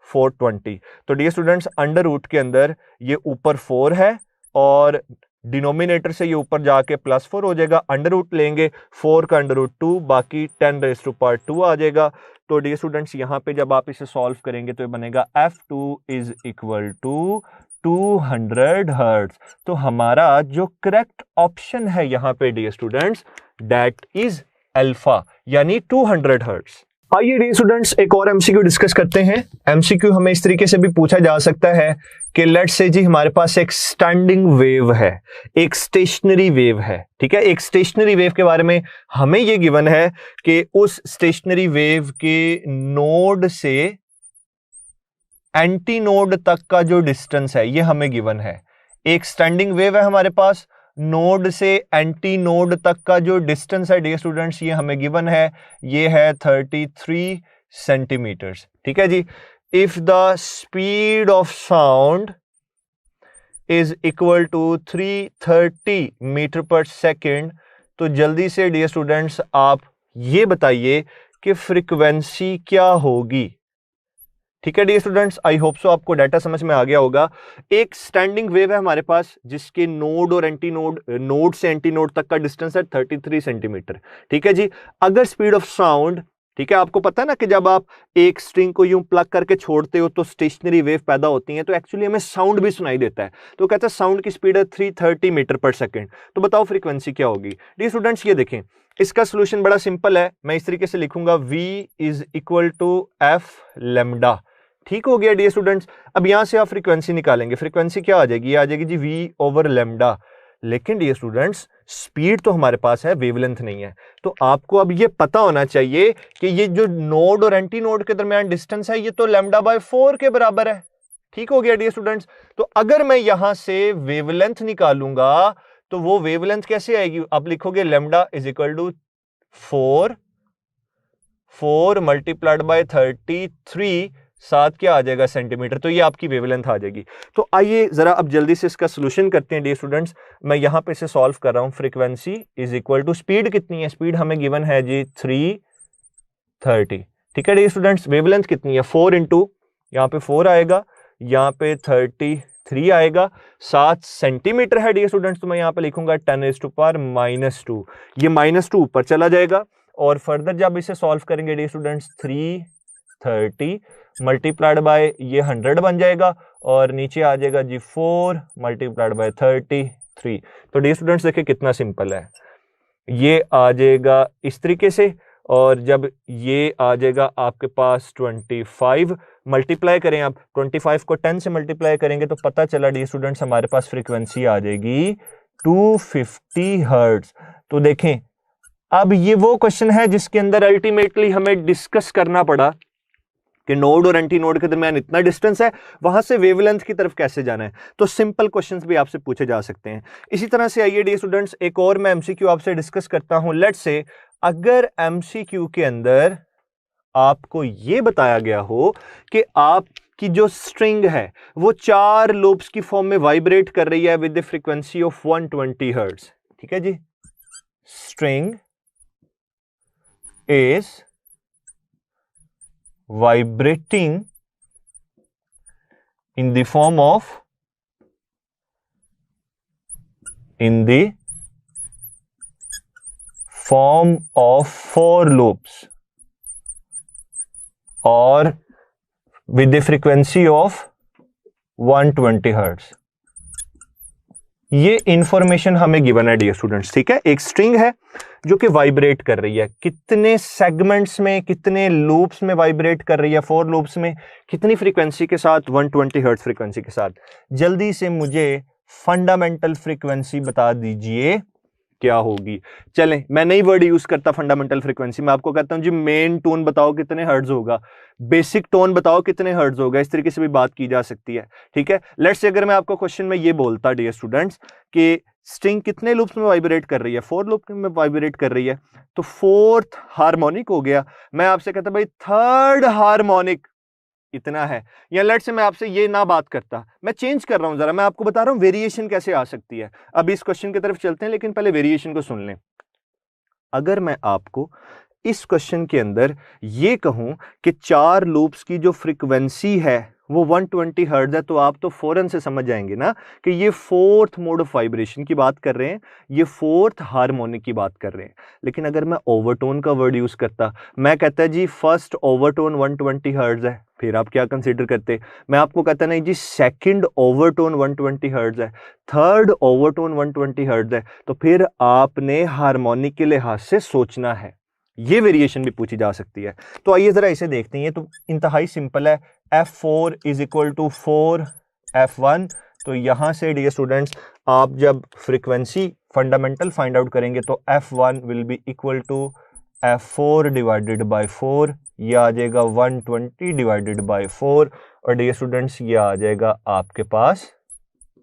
A: 4 20। तो डियर स्टूडेंट्स अंडर रूट के अंदर ये ऊपर 4 है और डिनोमिनेटर से ये ऊपर जाके +4 हो जाएगा, अंडर रूट लेंगे 4 का अंडर रूट 2, बाकी 10⁻² आ जाएगा। तो डियर स्टूडेंट्स यहाँ पे जब आप इसे सॉल्व करेंगे तो ये बनेगा F2 is equal to 200 hertz. तो हमारा जो करेक्ट ऑप्शन है यहाँ पे dear students that is alpha, यानी 200 हर्ट्ज। आइए डियर स्टूडेंट्स एक और एमसीक्यू डिस्कस करते हैं। एमसीक्यू हमें इस तरीके से भी पूछा जा सकता है कि लेट्स से जी हमारे पास एक स्टैंडिंग वेव है, एक स्टेशनरी वेव है, ठीक है। एक स्टेशनरी वेव के बारे में हमें यह गिवन है कि उस स्टेशनरी वेव के नोड से एंटी नोड तक का जो डिस्टेंस है ये हमें गिवन है। एक स्टैंडिंग वेव है हमारे पास, नोड से एंटी नोड तक का जो डिस्टेंस है डियर स्टूडेंट्स ये हमें गिवन है, ये है 33 सेंटीमीटर्स, ठीक है जी। If the speed of sound is equal to 330 metre per second, तो जल्दी से डियर स्टूडेंट्स आप ये बताइए कि फ्रीक्वेंसी क्या होगी, ठीक है dear students. I hope so आपको डाटा समझ में आ गया होगा। एक स्टैंडिंग वेव है हमारे पास जिसके नोड और एंटी नोड, नोड से एंटी नोड तक का डिस्टेंस है 33 सेंटीमीटर, ठीक है जी। अगर स्पीड ऑफ साउंड, ठीक है, आपको पता है ना कि जब आप एक स्ट्रिंग को यूं प्लग करके छोड़ते हो तो स्टेशनरी वेव पैदा होती है, तो एक्चुअली हमें साउंड भी सुनाई देता है। तो कहता है साउंड की स्पीड है 330 मीटर पर सेकेंड, तो बताओ फ्रीक्वेंसी क्या होगी डियर स्टूडेंट्स। ये देखें इसका सोल्यूशन बड़ा सिंपल है, मैं इस तरीके से लिखूंगा v is equal to f lambda, ठीक हो गया डियर स्टूडेंट्स। अब यहां से आप फ्रीक्वेंसी निकालेंगे, फ्रीक्वेंसी क्या आ जाएगी, आ जाएगी जी v ओवर लैम्डा। लेकिन डियर स्टूडेंट्स स्पीड तो हमारे पास है, वेवलेंथ नहीं है। तो आपको अब ये पता होना चाहिए कि ये जो नोड और एंटी नोड के दरमियान डिस्टेंस है ये तो λ/4 के बराबर है, ठीक हो गया डियर स्टूडेंट्स। तो अगर मैं यहां से वेवलेंथ निकालूंगा तो वो वेवलेंथ कैसे आएगी, आप लिखोगे λ is equal to 4 multiplied by 33, साथ क्या आ जाएगा सेंटीमीटर, तो ये आपकी वेवलेंथ आ जाएगी। तो आइए जरा अब जल्दी से इसका सोल्यूशन करते हैं डियर स्टूडेंट्स। मैं यहां पे इसे सॉल्व कर रहा हूं, frequency is equal to speed कितनी है, स्पीड हमें गिवन है जी 330, ठीक है डियर स्टूडेंट्स। वेवलेंथ कितनी है 4 इंटू यहाँ पे 4 आएगा, यहाँ पे 33 आएगा, 7 सेंटीमीटर है डियर स्टूडेंट्स। तो मैं यहाँ पे लिखूंगा 10⁻⁻², ये -2 ऊपर चला जाएगा और फर्दर जब इसे सॉल्व करेंगे डियर स्टूडेंट्स 330 मल्टीप्लाइड बाय ये 100 बन जाएगा और नीचे आ जाएगा जी 4 मल्टीप्लाइड बाय 33। तो डियर स्टूडेंट्स देखिए कितना सिंपल है, ये आ जाएगा इस तरीके से, और जब ये आ जाएगा आपके पास 25, मल्टीप्लाई करें आप 25 को 10 से मल्टीप्लाई करेंगे तो पता चला डियर स्टूडेंट्स हमारे पास फ्रीक्वेंसी आ जाएगी 250 हर्ट्ज। तो देखें अब ये वो क्वेश्चन है जिसके अंदर अल्टीमेटली हमें डिस्कस करना पड़ा कि नोड और एंटी नोड के दरमियान इतना डिस्टेंस है, वहां से वेवलेंथ की तरफ कैसे जाना है। तो सिंपल क्वेश्चंस भी आपसे पूछे जा सकते हैं। इसी तरह से आइए डियर स्टूडेंट्स एक और मैं एमसीक्यू आपसे डिस्कस करता हूं। लेट्स से अगर एमसीक्यू के अंदर आपको यह बताया गया हो कि आपकी जो स्ट्रिंग है वो 4 लूप्स की फॉर्म में वाइब्रेट कर रही है with the frequency of 120 hertz, ठीक है जी। String is vibrating in the form of 4 loops or with the frequency of 120 hertz. ये इंफॉर्मेशन हमें गिवन है डियर स्टूडेंट्स, ठीक है। एक स्ट्रिंग है जो कि वाइब्रेट कर रही है, कितने सेगमेंट्स में, कितने लूप्स में वाइब्रेट कर रही है, 4 लूप्स में, कितनी फ्रीक्वेंसी के साथ, 120 हर्ट्ज फ्रीक्वेंसी के साथ। जल्दी से मुझे फंडामेंटल फ्रीक्वेंसी बता दीजिए क्या होगी। चलें, मैं नई वर्ड यूज करता फंडामेंटल फ्रीक्वेंसी, मैं आपको कहता हूं जी मेन टोन बताओ कितने हर्ट्ज होगा, बेसिक टोन बताओ कितने हर्ट्ज होगा, इस तरीके से भी बात की जा सकती है, ठीक है। लेट्स से अगर मैं आपको क्वेश्चन में ये बोलता डियर स्टूडेंट्स कि स्ट्रिंग कितने लूप्स में वाइब्रेट कर रही है, 4 लूप में वाइब्रेट कर रही है, तो 4th हार्मोनिक हो गया। मैं आपसे कहता भाई 3rd हार्मोनिक इतना है, या लेट्स से मैं आपसे ये ना बात करता, मैं चेंज कर रहा हूं जरा, मैं आपको बता रहा हूं वेरिएशन कैसे आ सकती है। अब इस क्वेश्चन की तरफ चलते हैं, लेकिन पहले वेरिएशन को सुन लें। अगर मैं आपको इस क्वेश्चन के अंदर ये कहूं कि 4 लूप्स की जो फ्रीक्वेंसी है वो 120 हर्ट्ज है, तो आप तो फौरन से समझ जाएंगे ना कि ये 4th मोड ऑफ वाइब्रेशन की बात कर रहे हैं, ये 4th हार्मोनिक की बात कर रहे हैं। लेकिन अगर मैं ओवरटोन का वर्ड यूज करता, मैं कहता जी फर्स्ट ओवरटोन 120 हर्ट्ज है, फिर आप क्या कंसीडर करते, मैं आपको कहता नहीं जी सेकंड ओवरटोन 120 हर्ट्ज है, 3rd ओवरटोन 120 हर्ट्ज है, तो फिर आपने हार्मोनिक के लिहाज से सोचना है। ये वेरिएशन भी पूछी जा सकती है। तो आइए जरा इसे देखते हैं, ये तो इंतहाई सिंपल है। F4 is equal to 4 F1, तो यहां से डियर स्टूडेंट्स आप जब फ्रीक्वेंसी फंडामेंटल फाइंड आउट करेंगे तो F1 will be equal to F4 divided by 4, ये आ जाएगा 120 डिवाइडेड बाय 4, और डियर स्टूडेंट्स ये आ जाएगा आपके पास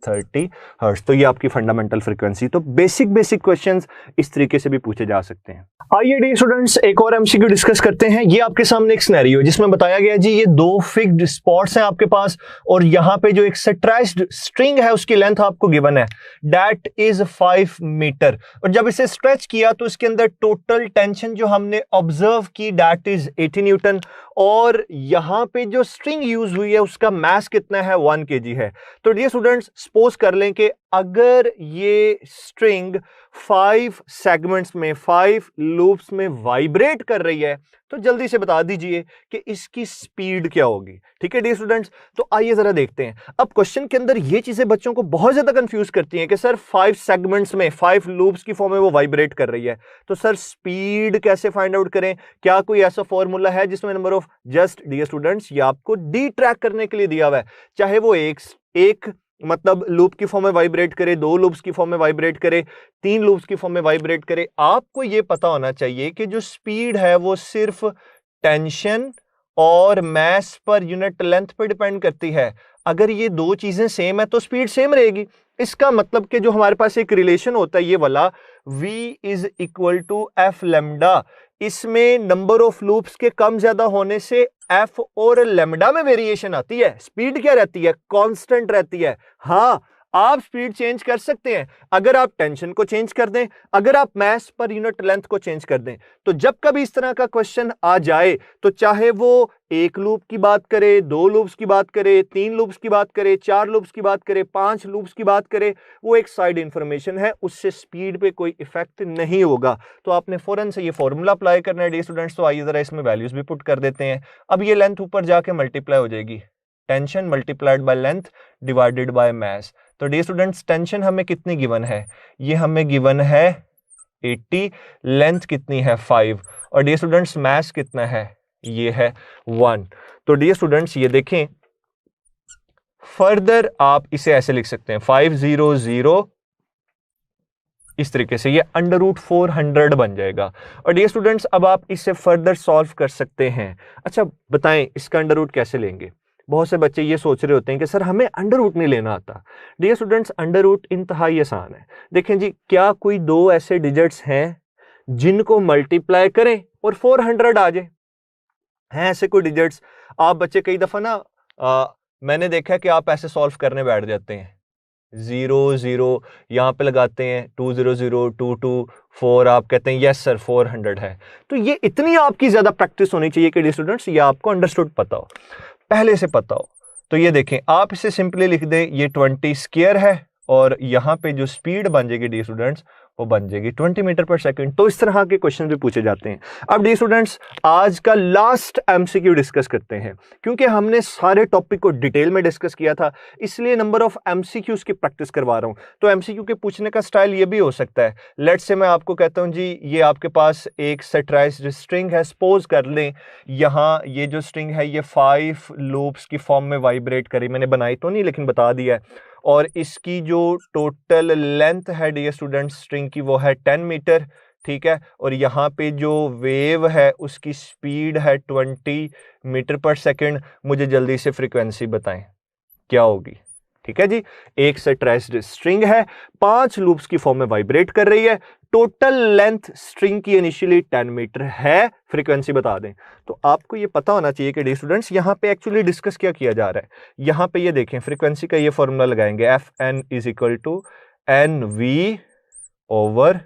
A: 30 हर्ट्ज। तो ये आपकी फंडामेंटल फ्रीक्वेंसी। तो बेसिक क्वेश्चंस इस तरीके से भी पूछे जा सकते हैं। आइए डियर स्टूडेंट्स एक और एमसीक्यू डिस्कस करते हैं। ये आपके सामने एक सिनेरियो है जिसमें बताया गया जी ये 2 फिक्स्ड स्पॉट्स हैं आपके पास, और यहां पे जो एक स्ट्रेच्ड स्ट्रिंग है उसकी लेंथ आपको गिवन है, दैट इज 5 मीटर, और जब इसे स्ट्रेच किया तो इसके अंदर टोटल टेंशन जो हमने ऑब्जर्व की दैट इज 80 न्यूटन, और यहां पे जो स्ट्रिंग यूज हुई है उसका मास कितना है, 1 kg है। तो डियर स्टूडेंट्स सपोज कर लें कि अगर ये स्ट्रिंग 5 सेगमेंट्स में, 5 लूप्स में वाइब्रेट कर रही है, तो जल्दी से बता दीजिए कि इसकी स्पीड क्या होगी। ठीक है डियर स्टूडेंट्स, तो आइए जरा देखते हैं। अब क्वेश्चन के अंदर ये चीजें बच्चों को बहुत ज्यादा कंफ्यूज करती हैं कि सर 5 सेगमेंट्स में 5 लूप्स की फॉर्म में वो वाइब्रेट कर रही है, तो सर स्पीड कैसे फाइंड आउट करें, क्या कोई ऐसा फॉर्मूला है जिसमें number of, just dear students ये आपको डी ट्रैक करने के लिए दिया हुआ है, चाहे वो एक मतलब लूप की फॉर्म में वाइब्रेट करे, 2 लूप्स की फॉर्म में वाइब्रेट करे, 3 लूप्स की फॉर्म में वाइब्रेट करे, आपको यह पता होना चाहिए कि जो स्पीड है वो सिर्फ टेंशन और मास पर यूनिट लेंथ पर डिपेंड करती है। अगर ये 2 चीजें सेम है तो स्पीड सेम रहेगी। इसका मतलब कि जो हमारे पास एक रिलेशन होता है ये वाला v is equal to F lambda, इसमें नंबर ऑफ लूप्स के कम ज्यादा होने से f और लेमडा में वेरिएशन आती है, स्पीड क्या रहती है, कांस्टेंट रहती है। हाँ, आप स्पीड चेंज कर सकते हैं अगर आप टेंशन को चेंज कर दें, अगर आप मास पर यूनिट लेंथ को चेंज कर दें। तो जब कभी इस तरह का क्वेश्चन आ जाए तो चाहे वो 1 लूप की बात करे, 2 लूप्स की बात करे, 3 लूप्स की बात करे, 4 लूप्स की बात करे, 5 लूप्स की बात करे, वो एक साइड इंफॉर्मेशन है, उससे स्पीड पे कोई इफेक्ट नहीं होगा। तो आपने फौरन से ये फॉर्मूला अप्लाई करना है डियर स्टूडेंट्स। तो आइए जरा इसमें वैल्यूज भी पुट कर देते हैं। अब ये लेंथ ऊपर जाके मल्टीप्लाई हो जाएगी, tension multiplied by length divided by mass. तो डियर स्टूडेंट्स टेंशन हमें कितनी गिवन है, ये हमें गिवन है 80, लेंथ कितनी है 5, और डियर स्टूडेंट्स मास कितना है, ये है 1। तो डियर स्टूडेंट्स ये देखें, फर्दर आप इसे ऐसे लिख सकते हैं 500, इस तरीके से ये √400 बन जाएगा। और डियर स्टूडेंट्स अब आप इसे फर्दर सॉल्व कर सकते हैं। अच्छा बताएं इसका अंडर रूट कैसे लेंगे। बहुत से बच्चे ये सोच रहे होते हैं कि सर हमें अंडर रूट नहीं लेना आता। डियर स्टूडेंट्स अंडर रूट इंतहाई आसान है। देखें जी, क्या कोई 2 ऐसे डिजिट्स हैं जिनको मल्टीप्लाई करें और 400 आ जाए? हैं ऐसे कोई डिजिट्स? आप बच्चे कई दफा ना मैंने देखा कि आप ऐसे सॉल्व करने बैठ जाते हैं, 0 0 यहाँ पे लगाते हैं, 2 0 0 2 2 4, आप कहते हैं यस सर 400 है। तो ये इतनी आपकी ज्यादा प्रैक्टिस होनी चाहिए कि डियर स्टूडेंट्स ये आपको अंडरस्टूड पता हो, पहले से पता हो। तो ये देखें, आप इसे सिंपली लिख दें, ये 20 स्क्वायर है और यहाँ पे जो स्पीड बन जाएगी डियर स्टूडेंट्स वो बन जाएगी 20 मीटर पर सेकंड। तो इस तरह के क्वेश्चन भी पूछे जाते हैं। अब डियर स्टूडेंट्स आज का लास्ट एमसीक्यू डिस्कस करते हैं, क्योंकि हमने सारे टॉपिक को डिटेल में डिस्कस किया था, इसलिए नंबर ऑफ एमसीक्यूज की प्रैक्टिस करवा रहा हूं। तो एमसीक्यू के पूछने का स्टाइल ये भी हो सकता है, लेट्स से मैं आपको कहता हूं जी ये आपके पास एक सेटराइज्ड स्ट्रिंग है, सपोज कर लें यहाँ ये जो स्ट्रिंग है ये 5 लूप्स की फॉर्म में वाइब्रेट करी, मैंने बनाई तो नहीं लेकिन बता दिया है, और इसकी जो टोटल लेंथ है डियर स्टूडेंट्स स्ट्रिंग की वो है 10 मीटर, ठीक है, और यहाँ पे जो वेव है उसकी स्पीड है 20 मीटर पर सेकंड। मुझे जल्दी से फ्रीक्वेंसी बताएं क्या होगी। ठीक है जी, एक सेटराइज्ड स्ट्रिंग है, 5 लूप्स की फॉर्म में वाइब्रेट कर रही है, टोटल लेंथ स्ट्रिंग की इनिशियली 10 मीटर है, फ्रीक्वेंसी बता दें। तो आपको ये पता होना चाहिए कि डियर स्टूडेंट्स यहाँ पे एक्चुअली डिस्कस क्या किया जा रहा है। यहाँ पे ये देखें, फ्रीक्वेंसी का ये फॉर्मूला लगाएंगे, Fn is equal to NV over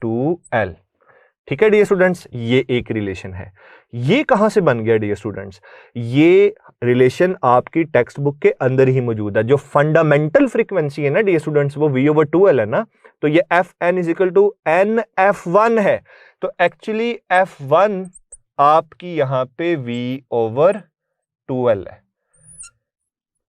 A: 2L। ठीक है डियर स्टूडेंट्स, ये एक रिलेशन है। ये कहां से बन गया डियर स्टूडेंट्स, ये रिलेशन आपकी टेक्स्ट बुक के अंदर ही मौजूद है। जो फंडामेंटल फ्रीक्वेंसी है ना डियर स्टूडेंट्स वो V ओवर 2L है ना, तो ये Fn is equal to NF1 है। तो एक्चुअली F1 आपकी यहां पे V ओवर 2L है।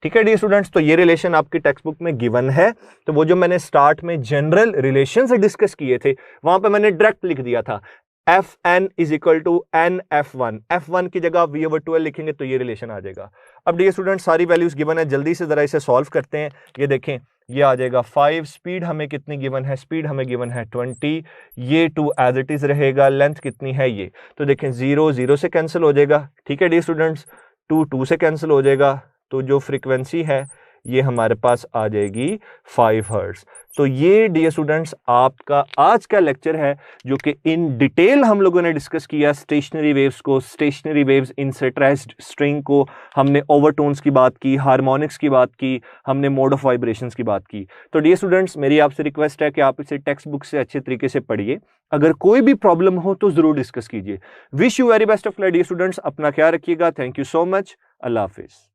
A: ठीक है डियर स्टूडेंट्स, तो ये रिलेशन आपकी टेक्स्ट बुक में गिवन है। तो वो जो मैंने स्टार्ट में जनरल रिलेशन से डिस्कस किए थे वहां पे मैंने डायरेक्ट लिख दिया था Fn is equal to NF1, F1 की जगह V ओवर 2L लिखेंगे तो ये रिलेशन आ जाएगा। अब डियर स्टूडेंट्स सारी वैल्यूज गिवन है, जल्दी से जरा इसे सॉल्व करते हैं। ये देखें, ये आ जाएगा 5, स्पीड हमें कितनी गिवन है, स्पीड हमें गिवन है 20, ये 2 एज इट इज रहेगा, लेंथ कितनी है ये, तो देखें 0 0 से कैंसिल हो जाएगा। ठीक है डियर स्टूडेंट्स, 2 2 से कैंसिल हो जाएगा, तो जो फ्रीक्वेंसी है ये हमारे पास आ जाएगी 5 हर्ट्ज। तो ये डियर स्टूडेंट्स आपका आज का लेक्चर है जो कि इन डिटेल हम लोगों ने डिस्कस किया स्टेशनरी वेव्स को, स्टेशनरी वेव्स इन सेटराइज्ड स्ट्रिंग को, हमने ओवरटोन्स की बात की, हार्मोनिक्स की बात की, हमने मोड ऑफ वाइब्रेशंस की बात की। तो डियर स्टूडेंट्स मेरी आपसे रिक्वेस्ट है कि आप इसे टेक्स्ट बुक से अच्छे तरीके से पढ़िए, अगर कोई भी प्रॉब्लम हो तो जरूर डिस्कस कीजिए। Wish you very best of luck dear students, अपना ख्याल रखिएगा। थैंक यू सो मच, अल्लाह हाफिज।